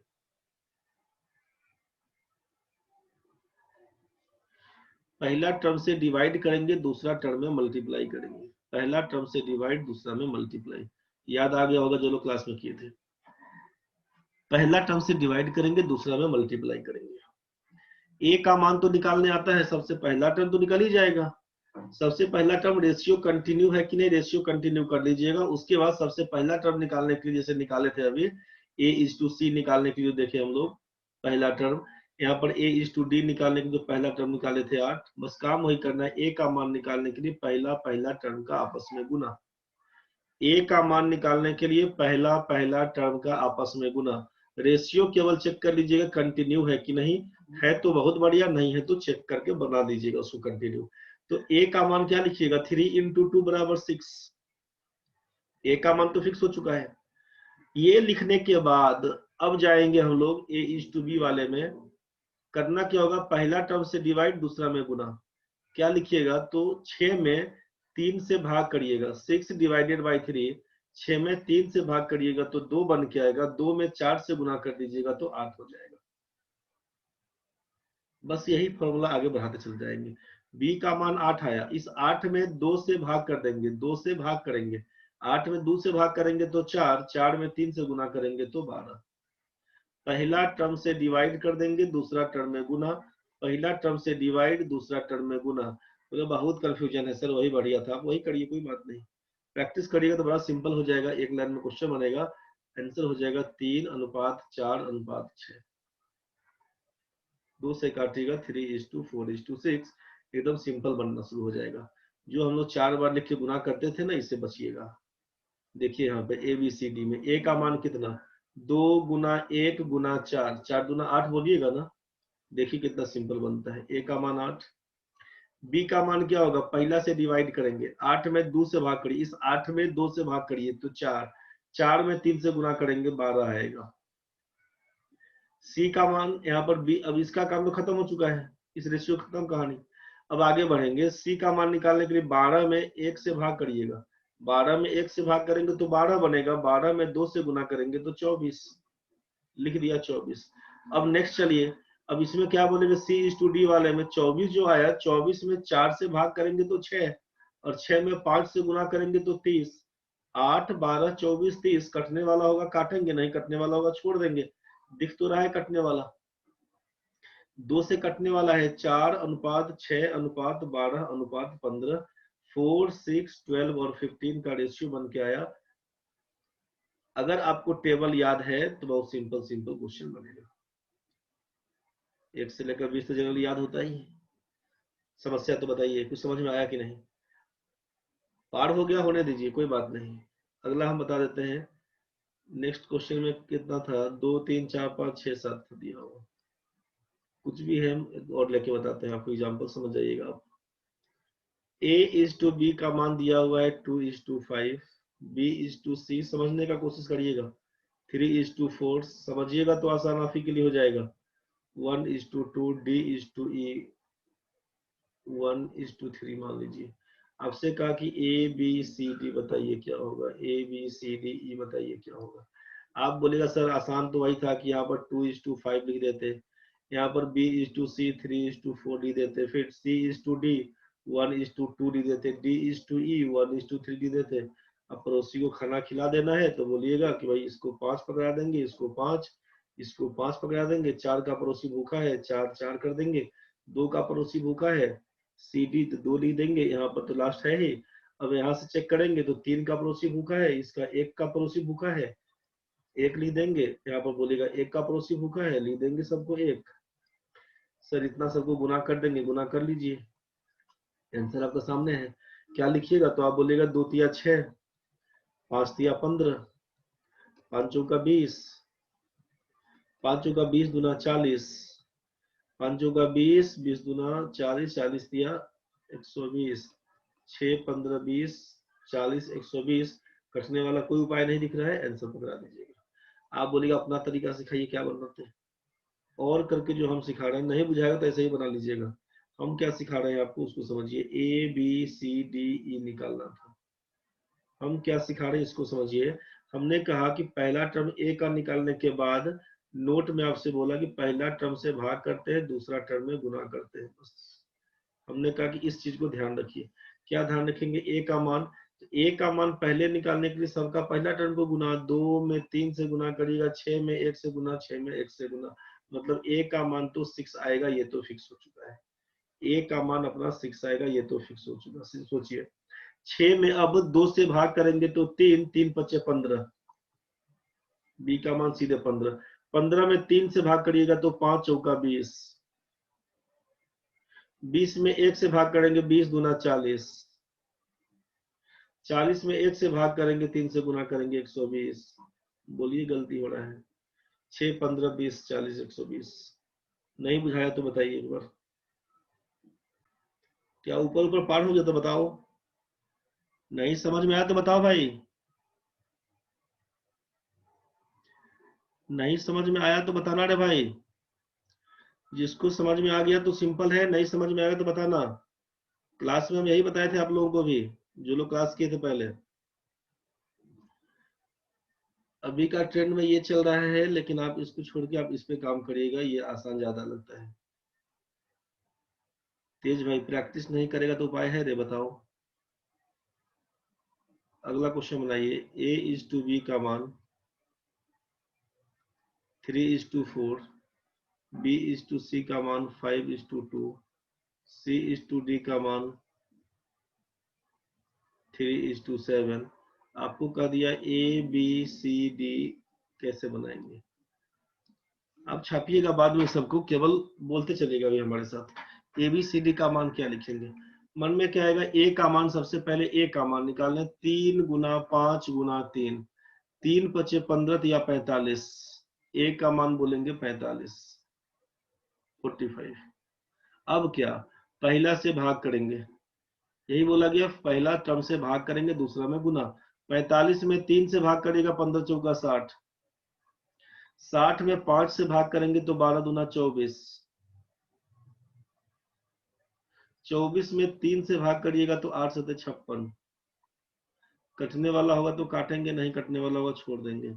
पहला टर्म से डिवाइड करेंगे, दूसरा टर्म में मल्टीप्लाई करेंगे। पहला टर्म से डिवाइड, दूसरा में मल्टीप्लाई। याद आ गया होगा जो लोग क्लास में किए थे। पहला टर्म से डिवाइड करेंगे, दूसरा में मल्टीप्लाई करेंगे। ए का मान तो निकालने आता है, सबसे पहला टर्म तो निकल ही जाएगा। सबसे पहला टर्म रेशियो कंटिन्यू है कि नहीं, रेशियो कंटिन्यू कर लीजिएगा। उसके बाद सबसे पहला टर्म निकालने के लिए जैसे निकाले थे अभी A/C निकालने के लिए देखे हम लोग पहला टर्म, यहाँ पर A/D निकालने के लिए पहला टर्म निकाले थे 8। बस काम वही करना है, A का मान निकालने के लिए पहला पहला टर्म का आपस में गुना। A का मान निकालने के लिए पहला पहला टर्म का आपस में गुना। रेशियो केवल चेक कर लीजिएगा कंटिन्यू है कि नहीं, है तो बहुत बढ़िया, नहीं है तो चेक करके बना दीजिएगा उसको कंटिन्यू। तो A का मान क्या लिखिएगा, 3 × 2 = 6। A का मान तो फिक्स हो चुका है। ये लिखने के बाद अब जाएंगे हम लोग A/B वाले में। करना क्या होगा, पहला टर्म से डिवाइड, दूसरा में गुना। क्या लिखिएगा, तो 6 में 3 से भाग करिएगा, 6 / 3, 6 में 3 से भाग करिएगा तो 2 बन के आएगा, 2 में 4 से गुना कर दीजिएगा तो 8 हो जाएगा। बस यही फॉर्मूला आगे बढ़ाते चल जाएंगे। B का मान 8 आया, इस 8 में 2 से भाग कर देंगे, 2 से भाग करेंगे, 8 में 2 से भाग करेंगे तो 4, 4 में 3 से गुना करेंगे तो 12। पहला टर्म से डिवाइड कर देंगे, दूसरा टर्म में गुना। पहला टर्म से डिवाइड, दूसरा टर्म में गुना। तो बहुत कंफ्यूजन है सर, वही बढ़िया था, वही करिए, कोई बात नहीं। प्रैक्टिस करिएगा तो बड़ा सिंपल हो जाएगा, एक लाइन में क्वेश्चन बनेगा, आंसर हो जाएगा 3:4:6। 2 से काटिएगा 3:4:6, एकदम सिंपल बनना शुरू हो जाएगा। जो हम लोग 4 बार लिख के गुना करते थे ना, इससे बचिएगा। देखिए यहाँ पे ABCD में A का मान कितना, 2 गुना 1 गुना 4, 4 दूना 8 बोलिएगा ना। देखिए कितना सिंपल बनता है, A का मान 8। B का मान क्या होगा, पहला से डिवाइड करेंगे, 8 में 2 से भाग करिए, इस 8 में 2 से भाग करिए तो 4, 4 में 3 से गुना करेंगे 12 आएगा। C का मान यहाँ पर B, अब इसका काम तो खत्म हो चुका है, इस रेशियो खत्म कहानी। अब आगे बढ़ेंगे, C का मान निकालने के लिए 12 में 1 से भाग करिएगा, 12 में 1 से भाग करेंगे तो 12 बनेगा, 12 में 2 से गुना करेंगे तो 24, लिख दिया 24। अब नेक्स्ट चलिए, अब इसमें क्या बोलेंगे, C/D वाले में 24 जो आया, 24 में 4 से भाग करेंगे तो 6, और 6 में 5 से गुना करेंगे तो 30। 8, 12, 24, 30 कटने वाला होगा काटेंगे, नहीं कटने वाला होगा छोड़ देंगे। दिख तो रहा है कटने वाला, 2 से कटने वाला है, 4:6:12:15, 4, 6, 12 और 15 का रेशियो बन के आया। अगर आपको टेबल याद है तो बहुत सिंपल सिंपल क्वेश्चन बनेगा। 1 से लेकर 20 तक जनरली याद होता ही है। समस्या तो बताइए, कुछ समझ में आया कि नहीं। पार हो गया, होने दीजिए, कोई बात नहीं। अगला हम बता देते हैं। नेक्स्ट क्वेश्चन में कितना था, 2, 3, 4, 5, 6, 7 दिया हुआ, कुछ भी है और लेके बताते हैं आपको, एग्जाम्पल समझ जाइएगा आप। A/B का मान दिया हुआ है 2:5, B/C समझने का कोशिश करिएगा, 3:4 समझिएगा तो आसान आप ही के लिए हो जाएगा। 1:2 D:E 1:3 मान लीजिए। आपसे कहा कि ABCD बताइए क्या होगा, ABCDE बताइए क्या होगा। आप बोलेगा सर आसान तो वही था कि यहाँ पर 2:5 लिख देते, यहाँ पर B:C 3:4 लिख देते, फिर C:D 1:2 लिख देते, D:E 1:3 लिख देते। अब पड़ोसी को खाना खिला देना है तो बोलिएगा कि भाई इसको 5 पकड़ा देंगे, इसको 5, इसको 5 पकड़ा देंगे। 4 का पड़ोसी भूखा है, 4 4 कर देंगे। 2 का पड़ोसी भूखा है, CD तो 2 लिख देंगे, यहाँ पर तो लास्ट है ही। अब यहाँ से चेक करेंगे तो 3 का पड़ोसी भूखा है, इसका 1 का पड़ोसी भूखा है, 1 लिख देंगे। यहाँ पर बोलेगा 1 का पड़ोसी भूखा है, लिख देंगे सबको 1। सर इतना सबको गुना कर देंगे, गुना कर लीजिए, आंसर आपका सामने है। क्या लिखिएगा तो आप बोलेगा 2 तिया 6, 5 तिया 15, 5 चौका 20, 5 चौका 20 दूना 40, 5 चौका 20, 20 दूना 40, 40 तिया 120, 6 15 20 40 120। कटने वाला कोई उपाय नहीं दिख रहा है, आंसर पकड़ा दीजिएगा। आप बोलिएगा अपना तरीका सिखाइए क्या बनाते हैं, और करके जो हम सिखा रहे हैं नहीं बुझाएगा तो ऐसे ही बना लीजिएगा। हम क्या सिखा रहे हैं आपको उसको समझिए। ABCDE निकालना था, हम क्या सिखा रहे हैं इसको समझिए। हमने कहा कि पहला टर्म ए का निकालने के बाद नोट में आपसे बोला कि पहला टर्म से भाग करते हैं, दूसरा टर्म में गुना करते हैं। बस हमने कहा कि इस चीज को ध्यान रखिए। क्या ध्यान रखेंगे, ए का मान, तो ए का मान पहले निकालने के लिए सबका पहला टर्म को गुना, 2 में 3 से गुना करिएगा, 6 में 1 से गुना, 6 में 1 से गुना, मतलब ए का मान तो 6 आएगा, ये तो फिक्स हो चुका है। ए का मान अपना 6 आएगा, ये तो फिक्स हो चुका है। सोचिए 6 में अब 2 से भाग करेंगे तो 3, 3 पच्चे 15, बी का मान सीधे 15, 15 में 3 से भाग करिएगा तो 5 चौका 20, 20 में 1 से भाग करेंगे 20 दूना 40, 40 में 1 से भाग करेंगे 3 से गुना करेंगे 120। बोलिए गलती हो रहा है, 6 15 20 40 120। नहीं बुझाया तो बताइए एक बार, क्या ऊपर ऊपर पार हो गया तो बताओ, नहीं समझ में आया तो बताओ भाई, नहीं समझ में आया तो बताना रे भाई। जिसको समझ में आ गया तो सिंपल है, नहीं समझ में आया तो बताना। क्लास में हम यही बताए थे आप लोगों को भी, जो लोग क्लास किए थे पहले। अभी का ट्रेंड में ये चल रहा है, लेकिन आप इसको छोड़ के आप इस पे काम करिएगा, ये आसान ज्यादा लगता है। तेज भाई प्रैक्टिस नहीं करेगा तो उपाय है रे बताओ। अगला क्वेश्चन बनाइए। A:B का मान 3:4, B:C का मान 5:2, C:D का मान 3:7। आपको कह दिया ABCD कैसे बनाएंगे। आप छापिएगा बाद में सबको, केवल बोलते चलेगा भी हमारे साथ। ABCD का मान क्या लिखेंगे, मन में क्या आएगा, ए का मान, सबसे पहले ए का मान निकालने, 3 गुना 5 गुना 3, 3 पचे 15 या 45, ए का मान बोलेंगे 45, 45। अब क्या, पहला से भाग करेंगे, यही बोला गया, पहला टर्म से भाग करेंगे, दूसरा में गुना। 45 में 3 से भाग करेगा, 15 चौका 60, 60 में 5 से भाग करेंगे तो 12 दूना 24, 24 में 3 से भाग करिएगा तो 8 सते 56। कटने वाला होगा तो काटेंगे, नहीं कटने वाला होगा छोड़ देंगे,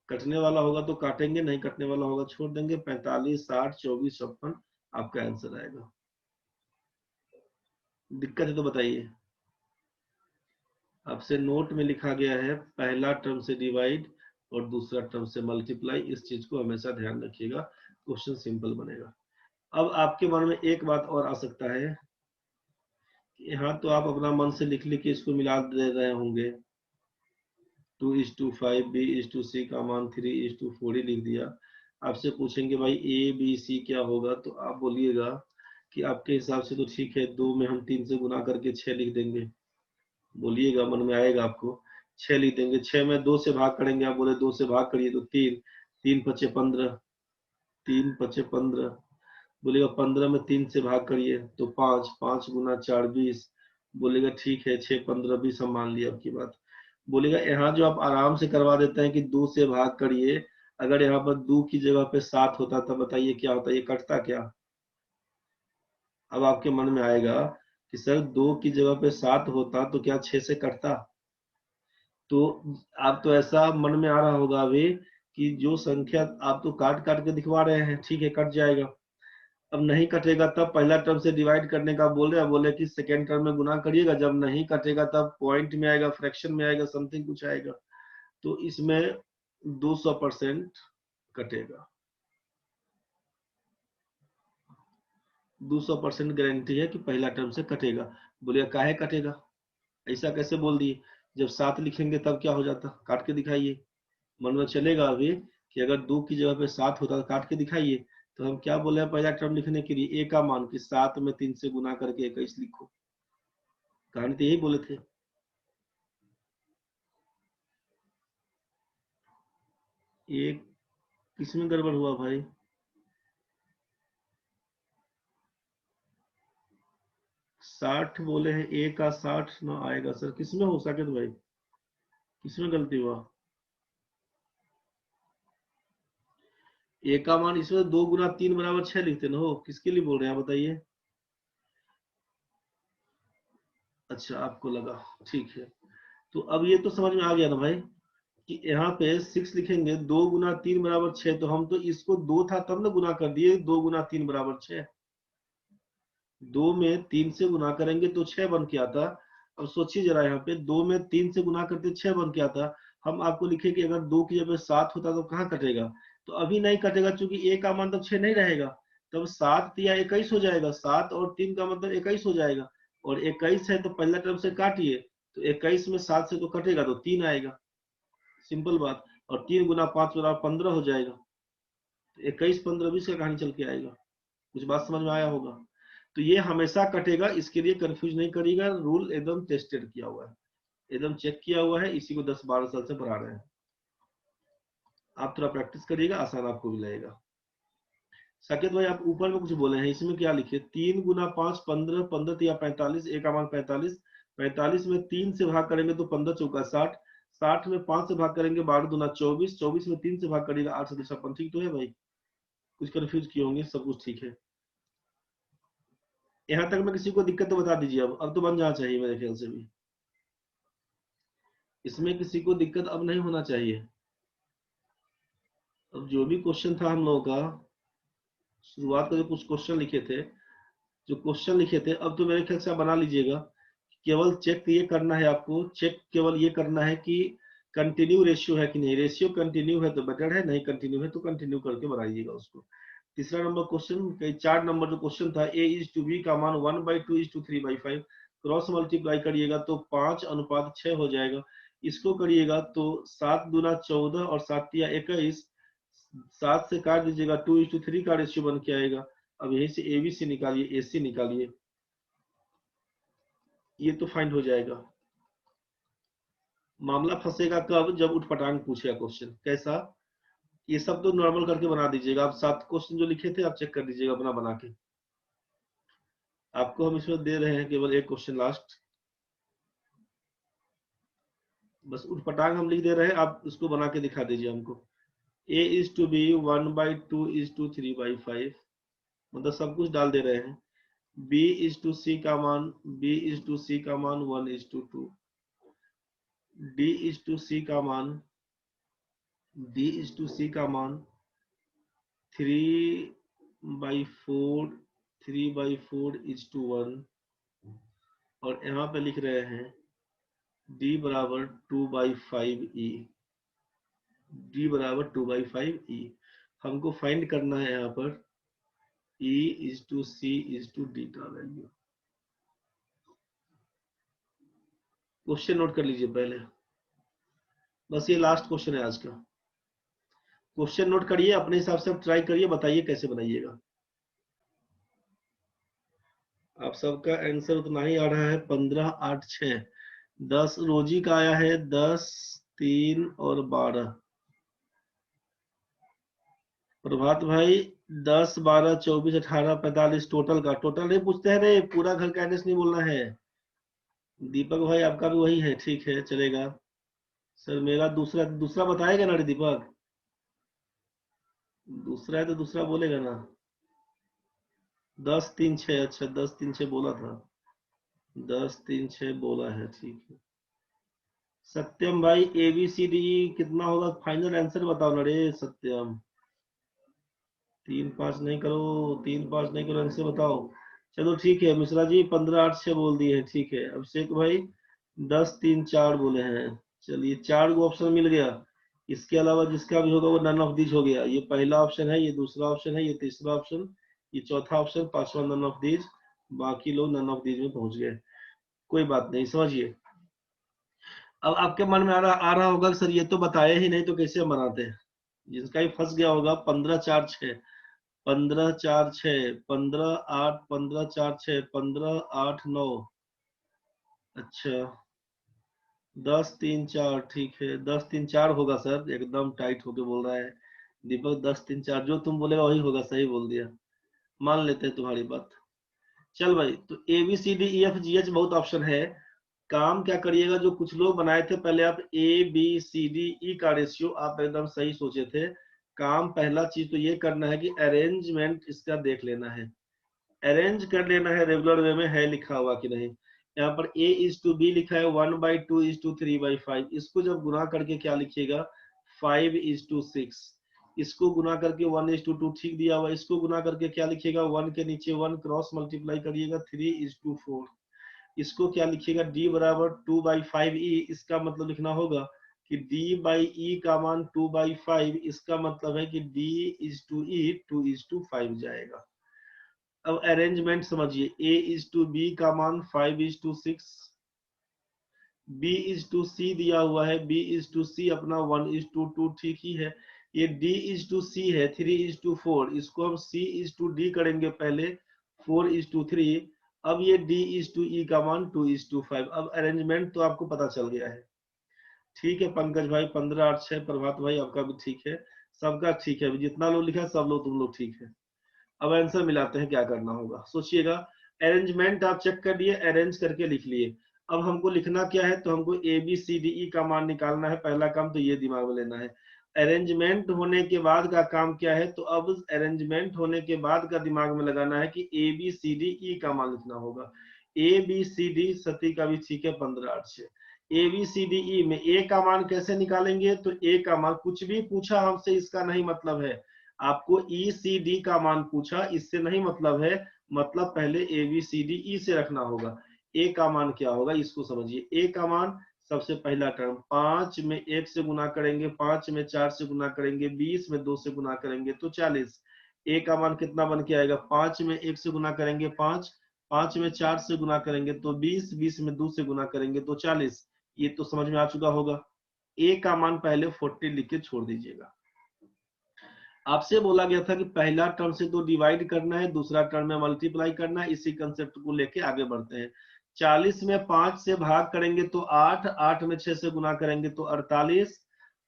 कटने वाला होगा तो काटेंगे, नहीं कटने वाला होगा छोड़ देंगे। 45 60 24 56 आपका आंसर आएगा। दिक्कत है तो बताइए। आपसे नोट में लिखा गया है पहला टर्म से डिवाइड और दूसरा टर्म से मल्टीप्लाई, इस चीज को हमेशा ध्यान रखिएगा, क्वेश्चन सिंपल बनेगा। अब आपके मन में एक बात और आ सकता है, यहाँ तो आप अपना मन से लिख लिख के इसको मिला दे रहे होंगे, 2:5, B:C का मान 3:4 ही लिख दिया। आपसे पूछेंगे भाई ABC क्या होगा, तो आप बोलिएगा कि आपके हिसाब से तो ठीक है, 2 में हम 3 से गुना करके 6 लिख देंगे। बोलिएगा, मन में आएगा आपको, 6 लिख देंगे। 6 में 2 से भाग करेंगे, आप बोले 2 से भाग करिए तो 3, 3 पचे 15, 3 पचे 15। बोलेगा 15 में 3 से भाग करिए तो 5, 5 गुना 4 20। बोलेगा ठीक है, 6 15 20 हम मान लिया आपकी बात। बोलेगा यहाँ जो आप आराम से करवा देते हैं कि 2 से भाग करिए, अगर यहाँ पर 2 की जगह पे 7 होता तब बताइए क्या होता, ये कटता क्या? अब आपके मन में आएगा कि सर 2 की जगह पे 7 होता तो क्या 6 से कटता? तो आप तो ऐसा मन में आ रहा होगा अभी कि जो संख्या आप तो काट काट के दिखवा रहे हैं, ठीक है कट जाएगा। अब नहीं कटेगा तब पहला टर्म से डिवाइड करने का बोल रहे हैं, बोले कि सेकेंड टर्म में गुना करिएगा, जब नहीं कटेगा तब पॉइंट में आएगा, फ्रैक्शन में आएगा, समथिंग कुछ आएगा। तो इसमें 200% कटेगा, 200% गारंटी है कि पहला टर्म से कटेगा। बोलिए काहे कटेगा, ऐसा कैसे बोल दिए? जब 7 लिखेंगे तब क्या हो जाता, काट के दिखाइए। मन में चलेगा अभी कि अगर 2 की जगह पे 7 होता तो काट के दिखाइए। तो हम क्या बोले हैं पहला टर्म लिखने के लिए? ए का मान कि 7 में 3 से गुना करके 21 लिखो। कहानी तो यही बोले थे। ये किसमें गड़बड़ हुआ भाई? 60 बोले हैं, ए का 60 ना आएगा सर, किसमें हो साकेत भाई, किसमें गलती हुआ? ए का मान इसमें 2 गुना 3 बराबर 6 लिखते ना हो, किसके लिए बोल रहे हैं आप बताइए? अच्छा आपको लगा, ठीक है। तो अब ये तो समझ में आ गया ना भाई कि यहाँ पे 6 लिखेंगे, 2 गुना 3 बराबर 6, तो हम तो इसको 2 था तब ना गुना कर दिए, 2 गुना 3 बराबर 6। 2 में 3 से गुना करेंगे तो 6 बन के आता। अब सोचिए जरा, यहाँ पे 2 में 3 से गुना करते 6 बन के आता। हम आपको लिखे कि अगर 2 की जगह 7 होता तो कहाँ कटेगा? तो अभी नहीं कटेगा, क्योंकि ए का मान तब 6 नहीं रहेगा। तब 7 या 21 हो जाएगा, 7 और 3 का मतलब 21 हो जाएगा। और 21 है तो पहला टर्म से काटिए, तो 21 में 7 से तो कटेगा तो 3 आएगा, सिंपल बात। और 3 गुना 5 बराबर 15 हो जाएगा। तो 21 15 20 का कहानी चल के आएगा। कुछ बात समझ में आया होगा? तो ये हमेशा कटेगा, इसके लिए कंफ्यूज नहीं करिएगा, रूल एकदम टेस्टेड किया हुआ है, एकदम चेक किया हुआ है, इसी को 10-12 साल से पढ़ा रहे हैं। आप थोड़ा प्रैक्टिस करिएगा, आसान आपको भी लगेगा। साकेत भाई आप ऊपर में कुछ बोले हैं, इसमें क्या लिखे? 3 गुना 5 15, 15 या 45, एक का मान 45, 45 में 3 से भाग करेंगे तो 15 चौका 60, 60 में 5 से भाग करेंगे 12 दूना 24, 24 में 3 से भाग करेगा 8 से 56। ठीक तो है भाई? कुछ कंफ्यूज किए होंगे, सब कुछ ठीक है। यहाँ तक में किसी को दिक्कत तो बता दीजिए। अब तो बन जाना चाहिए मेरे ख्याल से भी, इसमें किसी को दिक्कत अब नहीं होना चाहिए। अब जो भी क्वेश्चन था हम लोगों का, शुरुआत का जो कुछ क्वेश्चन लिखे थे, जो क्वेश्चन लिखे थे, अब तो मेरे ख्याल से आप बना लीजिएगा। केवल चेक ये करना है आपको, चेक केवल ये करना है कि कंटिन्यू रेशियो है कि नहीं। रेशियो कंटिन्यू है तो बेटर है, नहीं कंटिन्यू है तो कंटिन्यू करके बनाइएगा उसको। तीसरा नंबर क्वेश्चन, 4 नंबर जो क्वेश्चन था, ए इज टू बी का मान 1/2 इज टू 3/5, क्रॉस मल्टीप्लाई करिएगा तो 5:6 हो जाएगा। इसको करिएगा तो 7 दूना 14 और 7 या 21, 7 से काट दीजिएगा, 2:3 का रेशियो बन के आएगा। अब यहीं से एबीसी निकालिए, एसी निकालिए, ये तो फाइंड हो जाएगा। मामला फंसेगा कब? जब उठपटांग पूछेगा क्वेश्चन। कैसा? ये सब तो नॉर्मल करके बना दीजिएगा। आप 7 क्वेश्चन जो लिखे थे आप चेक कर दीजिएगा अपना बना के। आपको हम इसमें दे रहे हैं केवल एक क्वेश्चन लास्ट, बस उठपटांग हम लिख दे रहे हैं, आप उसको बना के दिखा दीजिए हमको। A is to B 1/2 is to 3/5, मतलब सब कुछ डाल दे रहे हैं। बी इज टू सी का मान, बी इज टू सी का मान 1:2, डी इज टू सी का मान, डी इज टू सी का मान 3/4, 3/4 इज टू 1। और यहाँ पे लिख रहे हैं d बराबर 2/5e, d बराबर 2/5e। हमको फाइंड करना है यहाँ पर e is to c is to d का वैल्यू। क्वेश्चन नोट कर लीजिए पहले, बस ये लास्ट क्वेश्चन है आज का। क्वेश्चन नोट करिए, अपने हिसाब से आप ट्राई करिए, बताइए कैसे बनाइएगा। आप सबका आंसर उतना ही आ रहा है, 15 8 6 10। रोजी का आया है 10 3 और 12। प्रभात भाई 10 12 24 18 45 टोटल का। टोटल नहीं पूछते हैं रे, पूरा घर का एड्रेस नहीं बोलना है। दीपक भाई आपका भी वही है, ठीक है चलेगा। सर मेरा दूसरा दूसरा बताएगा ना रे दीपक? दूसरा है तो दूसरा बोलेगा ना। 10 3 6, अच्छा 10 3 6 बोला था। 10 3 6 बोला है, ठीक है। सत्यम भाई, ए बी सी डी कितना होगा? फाइनल आंसर बताओ ना रे सत्यम। 3 5 नहीं करो, 3 5 नहीं करो, आंसर बताओ। चलो ठीक है मिश्रा जी, 15 8 6 बोल दिए हैं, ठीक है। अभिषेक भाई 10 3 4 बोले हैं। चलिए 4 गो ऑप्शन मिल गया। इसके अलावा जिसका भी होगा वो नन ऑफ दीज हो गया। ये पहला ऑप्शन है, ये दूसरा ऑप्शन है, ये तीसरा ऑप्शन, ये चौथा ऑप्शन, पांचवा नन ऑफ दीज। बाकी लोग नन ऑफ दीज में पहुंच गए। कोई बात नहीं, समझिए। अब आपके मन में आ रहा होगा कि सर ये तो बताया ही नहीं तो कैसे हम बनाते हैं। जिसका ही फंस गया होगा, 15 4 6, 15 4 6, 15 8, 15 4 6, 15 8 9। अच्छा 10 3 4, ठीक है 10 3 4 होगा सर, एकदम टाइट होके बोल रहा है दीपक। 10 3 4 जो तुम बोलेगा वही होगा, सही बोल दिया। मान लेते हैं तुम्हारी बात। चल भाई, तो A B C D E F G H बहुत ऑप्शन है। काम क्या करिएगा, जो कुछ लोग बनाए थे पहले, आप ए बी सी डी ई का रेशियो आप एकदम सही सोचे थे। काम पहला चीज तो ये करना है कि अरेंजमेंट इसका देख लेना है। अरेंज कर लेना है रेगुलर वे में, है लिखा हुआ कि नहीं। यहाँ पर ए इज टू बी लिखा है, 1/2 इज टू 3/5। इसको जब गुना करके क्या लिखिएगा, 5:6। इसको गुना करके 1:2 ठीक दिया हुआ। इसको गुना करके क्या लिखिएगा, 1 के नीचे 1 क्रॉस मल्टीप्लाई करिएगा, 3:4। इसको क्या लिखिएगा, d बराबर 2/5e। इसका मतलब लिखना होगा कि d/e का मान 2/5। इसका मतलब है कि d/e 2:5 जाएगा। अब अरेंजमेंट समझिए, a/b का मान 5:6, b/c दिया हुआ है, b/c अपना 1:2 ठीक ही है। ये d/c है 3:4। इसको हम c/d करेंगे पहले, 4:3। अब ये d/e का मान 2:5। अब अरेंजमेंट तो आपको पता चल गया है। ठीक है पंकज भाई, 15 8 6। प्रभात भाई आपका भी ठीक है, सबका ठीक है। जितना लोग लिखा है सब लोग, तुम लोग ठीक है। अब आंसर मिलाते हैं, क्या करना होगा सोचिएगा। अरेंजमेंट आप चेक कर लिए, अरेंज करके लिख लिए। अब हमको लिखना क्या है, तो हमको ए बी सी डी ई का मान निकालना है। पहला काम तो ये दिमाग में लेना है। अरेंजमेंट होने के बाद का काम क्या है, तो अब अरेंजमेंट होने के बाद का दिमाग में लगाना है कि ए बी सी डी ई का मान लिखना होगा। ए बी सी डी सती का भी ठीक है, 15 8 6। ए बी सी डी ई में ए का मान कैसे निकालेंगे, तो ए का मान कुछ भी पूछा हमसे इसका नहीं मतलब है। आपको ई सी डी का मान पूछा, इससे नहीं मतलब है। मतलब पहले ए बी सी डी ई से रखना होगा। ए का मान क्या होगा इसको समझिए। ए का मान सबसे पहला टर्म, 5 में 1 से गुना करेंगे, 5 में 4 से गुना करेंगे, 20 में 2 से गुना करेंगे तो 40। ए का मान कितना बन के आएगा, 5 में 1 से गुना करेंगे 5, 5 में 4 से गुना करेंगे तो 20, 20 में 2 से गुना करेंगे तो 40। ये तो समझ में आ चुका होगा। ए का मान पहले 40 लिख के छोड़ दीजिएगा। आपसे बोला गया था कि पहला टर्म से तो डिवाइड करना है, दूसरा टर्म में मल्टीप्लाई करना है। इसी कंसेप्ट को लेके आगे बढ़ते हैं। 40 में 5 से भाग करेंगे तो 8, 8 में 6 से गुना करेंगे तो 48,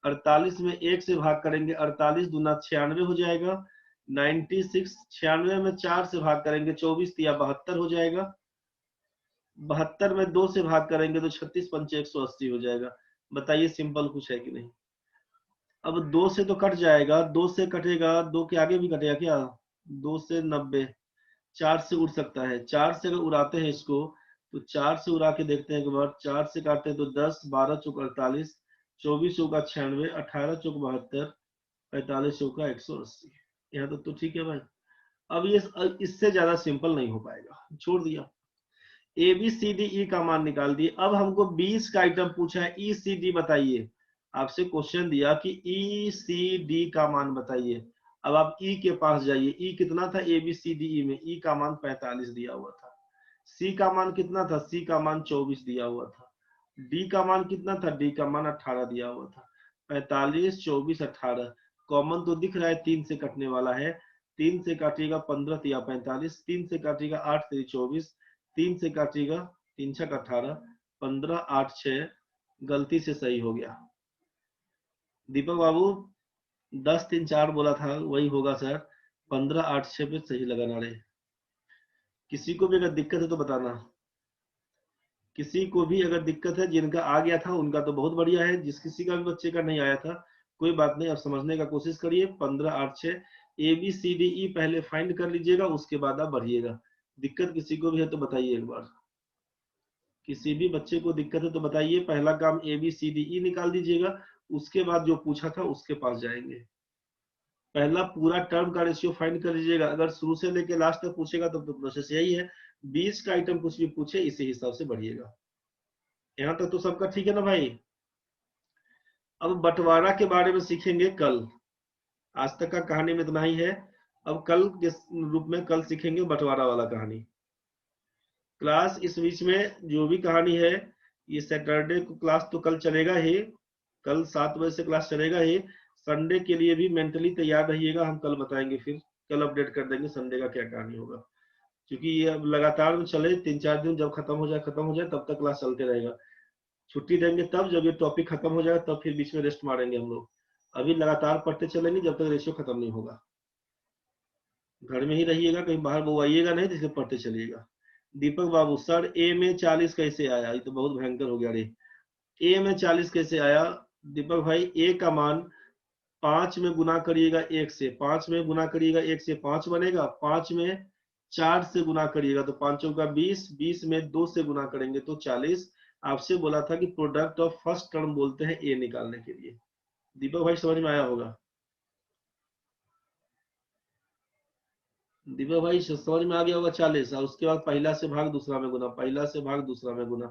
48 में 1 से भाग करेंगे, 48 दूना 96 हो जाएगा। 96, 96 में 4 से भाग करेंगे 24 या 72 हो जाएगा। 72 में 2 से भाग करेंगे तो 36 पंचे 180 हो जाएगा। बताइए सिंपल कुछ है कि नहीं। अब 2 से तो कट जाएगा, 2 से कटेगा, 2 के आगे भी कटेगा क्या, 2 से 90। 4 से उड़ सकता है, 4 से अगर उड़ाते हैं इसको, तो 4 से उड़ा के देखते हैं एक बार। 4 से काटते हैं तो 10, 12 चौक 48, 24 चौका 96, 18 चौक 72, 45 चौका 180। यहाँ तक तो ठीक है भाई। अब ये इससे ज्यादा सिंपल नहीं हो पाएगा, छोड़ दिया। ए बी सी डी ई का मान निकाल दिए। अब हमको 20 का आइटम पूछा है, ई सी डी बताइए। आपसे क्वेश्चन दिया कि ई सी डी का मान बताइए। अब आप ई के पास जाइए। ई कितना था ए बी सी डी ई में, ई का मान 45 दिया हुआ था। सी का मान कितना था, सी का मान 24 दिया हुआ था। डी का मान कितना था, डी का मान 18 दिया हुआ था। 45 24 18, कॉमन तो दिख रहा है, 3 से कटने वाला है। 3 से काटिएगा 15 या 45, 3 से काटिएगा 8 3 24, 3 से काटिएगा 3 6 18, 15 8 6। गलती से सही हो गया दीपक बाबू। 10 3 4 बोला था, वही होगा सर। 15 8 6 पे सही लगाना रहे। किसी को भी अगर दिक्कत है तो बताना। किसी को भी अगर दिक्कत है, जिनका आ गया था उनका तो बहुत बढ़िया है, जिस किसी का भी बच्चे का नहीं आया था कोई बात नहीं, अब समझने का कोशिश करिए। 15 8 6 ABCDE पहले फाइंड कर लीजिएगा, उसके बाद आप बढ़िएगा। दिक्कत किसी को भी है तो बताइए एक बार, किसी भी बच्चे को दिक्कत है तो बताइए। पहला काम ABCDE निकाल दीजिएगा, उसके बाद जो पूछा था उसके पास जाएंगे। पहला पूरा टर्म का रेशियो फाइंड कर लीजिएगा, अगर शुरू से लेके लास्ट तक पूछेगा तो प्रोसेस यही है। 20 का आइटम कुछ भी पूछे इसी हिसाब से बढ़िएगा। यहाँ तक तो सबका ठीक है ना भाई। अब बंटवारा के बारे में सीखेंगे कल, आज तक का कहानी में इतना ही है। अब कल के रूप में कल सीखेंगे बंटवारा वाला कहानी। क्लास इस बीच में जो भी कहानी है, ये सैटरडे को क्लास तो कल चलेगा ही, कल 7 बजे से क्लास चलेगा ही। संडे के लिए भी मेंटली तैयार रहिएगा, हम कल बताएंगे, फिर कल अपडेट कर देंगे संडे का क्या कहानी होगा। क्योंकि ये अब लगातार में चले 3-4 दिन, जब खत्म हो जाए तब तक क्लास चलते रहेगा। छुट्टी देंगे तब, जब ये टॉपिक खत्म हो जाएगा तब फिर बीच में रेस्ट मारेंगे हम लोग। अभी लगातार पढ़ते चलेंगे जब तक रेशियो खत्म नहीं होगा। घर में ही रहिएगा, कहीं बाहर वो आइएगा नहीं, जिसे पढ़ते चलिएगा। दीपक बाबू सर ए में 40 कैसे आया, ये तो बहुत भयंकर हो गया रे। ए में 40 कैसे आया दीपक भाई? ए का मान 5 में गुना करिएगा 1 से, 5 में गुना करिएगा 1 से 5 बनेगा, 5 में 4 से गुना करिएगा तो 5 का 20, 20 में 2 से गुना करेंगे तो 40। आपसे बोला था कि प्रोडक्ट ऑफ फर्स्ट टर्म बोलते हैं ए निकालने के लिए। दीपक भाई समझ में आया होगा? दीपक भाई समझ में आ गया होगा 40। और उसके बाद पहला से भाग दूसरा में गुना, पहला से भाग दूसरा में गुना,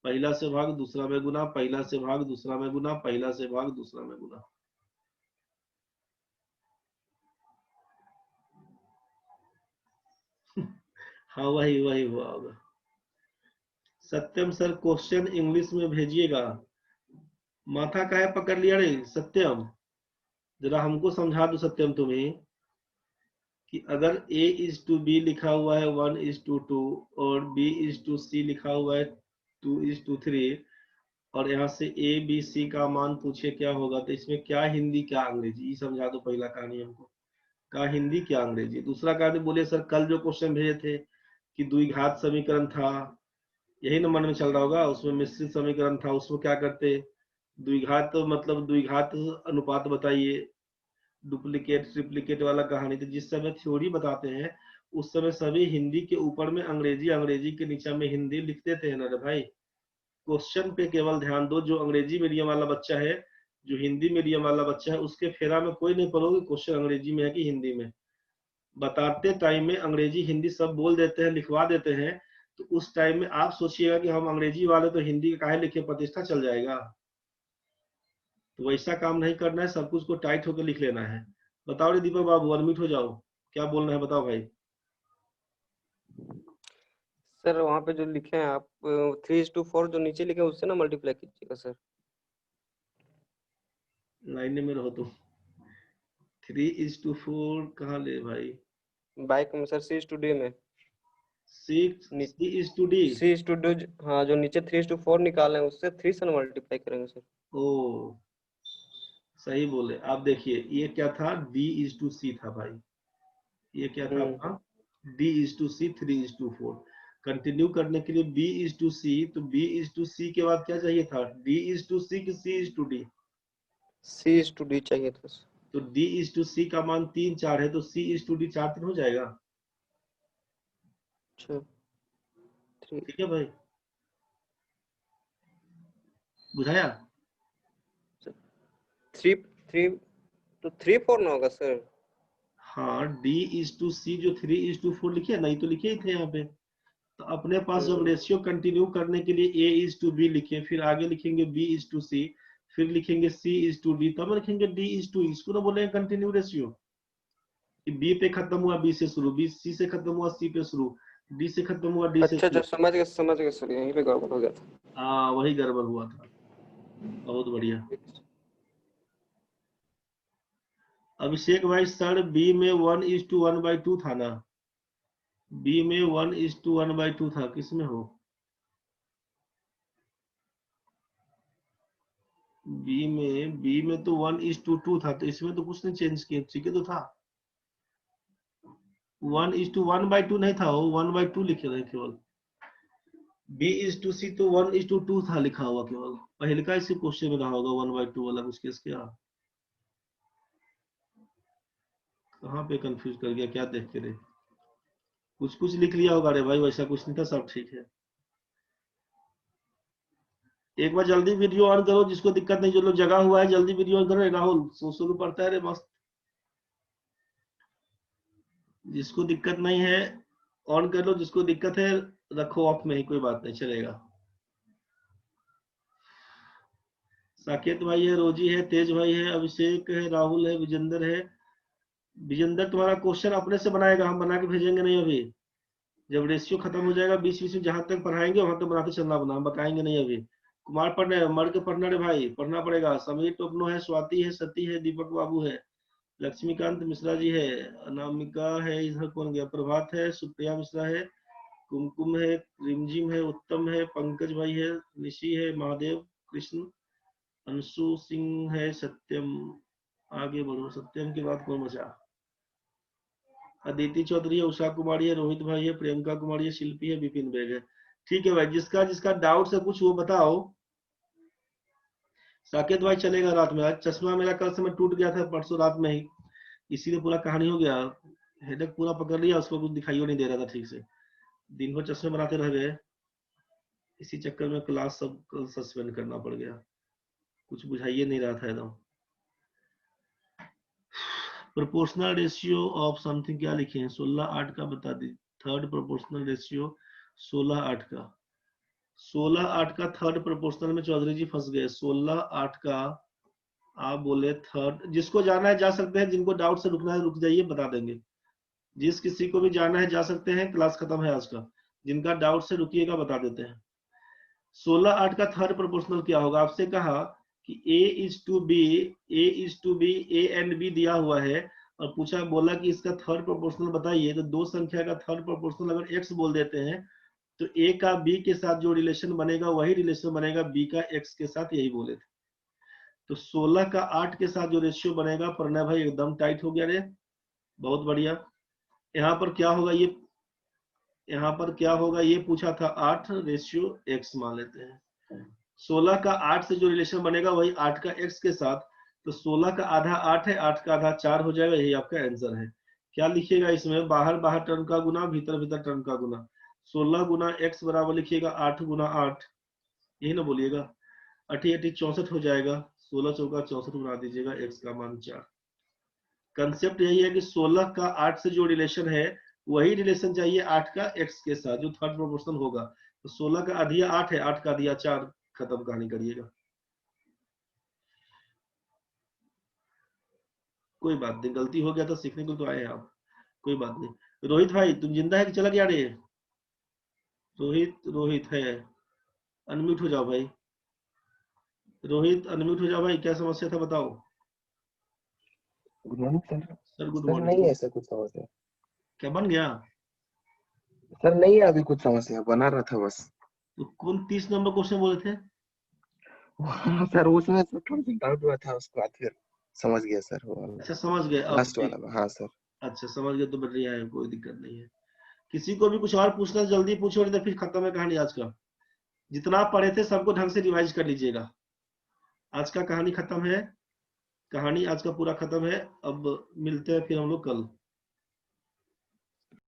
पहला से भाग दूसरा में गुना, पहला से भाग दूसरा में गुना, पहला से भाग दूसरा में गुना। हाँ वही वही हुआ होगा। सत्यम सर क्वेश्चन इंग्लिश में भेजिएगा। माथा काहे पकड़ लिया रे सत्यम, जरा हमको समझा दो सत्यम तुम्हें कि अगर A:B लिखा हुआ है 1:2 और B:C लिखा हुआ है 2:3 और यहाँ से ABC का मान पूछे क्या होगा, तो इसमें क्या हिंदी क्या अंग्रेजी, ये समझा दो पहला कहानी हमको। क्या हिंदी क्या अंग्रेजी? दूसरा कहानी बोले सर कल जो क्वेश्चन भेजे थे कि द्विघात समीकरण था, यही ना मन में चल रहा होगा, उसमें मिश्रित समीकरण था, उसमें क्या करते? द्विघात मतलब द्विघात अनुपात बताइए, डुप्लीकेट ट्रिप्लीकेट वाला कहानी। तो जिस समय थ्योरी बताते हैं उस समय सभी हिंदी के ऊपर में अंग्रेजी, अंग्रेजी के नीचे में हिंदी लिख देते हैं ना रे भाई। क्वेश्चन पे केवल ध्यान दो। जो अंग्रेजी मीडियम वाला बच्चा है, जो हिंदी मीडियम वाला बच्चा है, उसके फेरा में कोई नहीं पड़ोगे क्वेश्चन अंग्रेजी में है कि हिंदी में। बताते टाइम में अंग्रेजी हिंदी सब बोल देते हैं, लिखवा देते हैं, तो उस टाइम में आप सोचिएगा कि हम अंग्रेजी वाले तो हिंदी का काहे लिखे, प्रतिष्ठा चल जाएगा। तो वैसा काम नहीं करना है, सब कुछ को टाइट होकर लिख लेना है। बताओ रे दीपक बाबू, अनम्यूट हो जाओ, क्या बोलना है बताओ भाई। सर वहाँ पे जो लिखे हैं आप 3:4 जो नीचे लिखे हैं उससे ना मल्टीप्लाई कीजिएगा सर। लाइन में रहो तुम। 3:4 कहाँ ले भाई? बाइक में सर C:D में 6:3 C:D। हाँ जो नीचे 3:4 निकाले हैं उससे 3 से मल्टीप्लाई करेंगे सर। ओ सही बोले आप। देखिए ये क्या था, D:C था भाई, ये क्या था आपका D:C 3:4। कंटिन्यू करने के लिए B:C, तो B:C के बाद क्या चाहिए था, D:C कि C:D? C:D चाहिए था सर। तो D:C का मान 3 4 है, तो C:D 4 3 हो जाएगा। अच्छा ठीक है भाई, बुझाया? 3 तो 3:4 ना होगा सर। हाँ D:C जो 3:4 लिखे नहीं तो लिखे ही थे यहाँ पे। तो अपने पास जब रेशियो कंटिन्यू करने के लिए A:B लिखे, फिर आगे लिखेंगे B:C, फिर लिखेंगे C:D, तब लिखेंगे D:E, इसको ना बोलेंगे कंटिन्यू रेशियो। कि B पे खत्म हुआ B से शुरू, B C से खत्म हुआ C पे शुरू, D से खत्म हुआ D से अच्छा शुरू। समझ गया सर, यहीं पे गड़बड़ हो गया था। हाँ वही गड़बड़ हुआ था। बहुत बढ़िया। अभिषेक भाई सर B में 1:1/2 था ना? B में 1:1/2 था, किसमें हो? B में तो 1:2 था, तो इसमें तो कुछ नहीं चेंज किया, ठीक है तो था। 1:1/2 नहीं था, वो 1/2 लिखे थे केवल। B/C तो 1:2 था लिखा हुआ केवल, पहले का इसी क्वेश्चन में रहा होगा 1/2 वाला कुछ केस क्या, कहाँ पे कंफ्यूज कर गया, क्या देख के रे, कुछ कुछ लिख लिया होगा रे भाई, वैसा कुछ नहीं था, सब ठीक है। एक बार जल्दी वीडियो ऑन करो, जिसको दिक्कत नहीं, जो लोग जगा हुआ है जल्दी वीडियो ऑन करो। राहुल शुरू पड़ता है रे मस्त, जिसको दिक्कत नहीं है ऑन कर लो, जिसको दिक्कत है रखो ऑफ में ही, कोई बात नहीं चलेगा। साकेत भाई है, रोजी है, तेज भाई है, अभिषेक है, राहुल है, विजेंद्र है। विजेंद्र तुम्हारा क्वेश्चन अपने से बनाएगा, हम बना के भेजेंगे नहीं अभी, जब रेशियो खत्म हो जाएगा बीच बीच में जहां तक पढ़ाएंगे वहां तक बनाते चलना, बना बताएंगे नहीं अभी। कुमार पढ़ने मर के पढ़ना रे भाई, पढ़ना पड़ेगा। समीर टोपनो है, स्वाति है, सती है, दीपक बाबू है, लक्ष्मीकांत मिश्रा जी है, अनामिका है, इधर कौन गया, प्रभात है, सुप्रिया मिश्रा है, कुमकुम है, रिमझिम है, उत्तम है, पंकज भाई है, ऋषि है, महादेव कृष्ण, अंशु सिंह है, सत्यम। आगे बढ़ो, सत्यम के बाद कौन बचा, अदिति चौधरी है, उषा कुमारी है, रोहित भाई है, प्रियंका कुमारी है, शिल्पी है, विपिन बेग है। ठीक है भाई, जिसका जिसका डाउट है कुछ वो बताओ। साकेत भाई चलेगा रात में, आज चश्मा मेरा कल से मैं टूट गया था परसों रात में ही, इसीलिए पूरा कहानी हो गया, हेडेक पूरा पकड़ लिया, उसको कुछ दिखाई नहीं दे रहा था ठीक से, दिन भर चश्मे बनाते रह गए, इसी चक्कर में क्लास सब कल सस्पेंड करना पड़ गया, कुछ बुझाइए नहीं रहा था एकदम। प्रोपोर्शनल रेशियो ऑफ समथिंग क्या लिखे हैं, 16:8 का बता दी, थर्ड प्रोपोर्शनल रेशियो 16:8 का, 16:8 का थर्ड प्रोपोर्शनल में चौधरी जी फंस गए। 16:8 का आप बोले थर्ड, जिसको जाना है जा सकते हैं, जिनको डाउट से रुकना है रुक जाइए, बता देंगे। जिस किसी को भी जाना है जा सकते हैं, क्लास खत्म है आज का, जिनका डाउट से रुकिएगा बता देते हैं। 16:8 का थर्ड प्रोपोर्शनल क्या होगा, आपसे कहा कि A/B, A/B, A and B दिया हुआ है और पूछा बोला कि इसका थर्ड प्रोपोर्शनल बताइए, तो दो संख्या का थर्ड प्रोपोर्शनल अगर x बोल देते हैं तो A का B के साथ जो रिलेशन बनेगा वही रिलेशन बनेगा B का x के साथ, यही बोले थे। तो 16 का 8 के साथ जो रेशियो बनेगा, प्रणय भाई एकदम टाइट हो गया रे, बहुत बढ़िया। यहाँ पर क्या होगा, ये यहाँ पर क्या होगा, ये पूछा था 8 रेशियो x मान लेते हैं। 16 का 8 से जो रिलेशन बनेगा वही 8 का x के साथ, तो 16 का आधा 8 है, 8 का आधा 4 हो जाएगा, यही आपका आंसर है। क्या लिखिएगा इसमें, बाहर बाहर टर्म का गुना, भीतर भीतर टर्म का गुना, 16 गुना x बराबर लिखिएगा 8 गुना 8, यही ना बोलिएगा, 8 8 64 हो जाएगा, 16 चौका 64 बना दीजिएगा, x का मान 4। कंसेप्ट यही है कि 16 का 8 से जो रिलेशन है वही रिलेशन चाहिए 8 का x के साथ, जो थर्ड प्रोपोर्शनल होगा। तो 16 का अधिया 8 है, 8 का अधिया 4, खत्म कहानी करिएगा। कोई बात नहीं, गलती हो गया तो सीखने को तो आए हैं आप, कोई बात नहीं। रोहित भाई तुम जिंदा है कि चला गया रे, रोहित रोहित है, अनम्यूट हो जाओ भाई, रोहित अनम्यूट हो जाओ भाई, क्या समस्या था बताओ। Good morning sir. Sir good sir नहीं मॉर्निंग। है ऐसा कुछ समस्या, क्या बन गया, सर नहीं है अभी कुछ समस्या, बना रहा था बस। तो कौन 30 नंबर क्वेश्चन बोले थे, हाँ सर उसमें सर थोड़ा सा डाउट हुआ था, उसके बाद फिर समझ गया सर वो वाला, अच्छा समझ गए अब लास्ट वाला में। हाँ सर। अच्छा समझ गए तो बढ़िया है, कोई दिक्कत नहीं है। किसी को भी कुछ और पूछना जल्दी पूछो, नहीं तो फिर खत्म है कहानी आज का। जितना आप पढ़े थे सबको ढंग से रिवाइज कर लीजिएगा, आज का कहानी खत्म है, कहानी आज का पूरा खत्म है। अब मिलते हैं फिर हम लोग कल।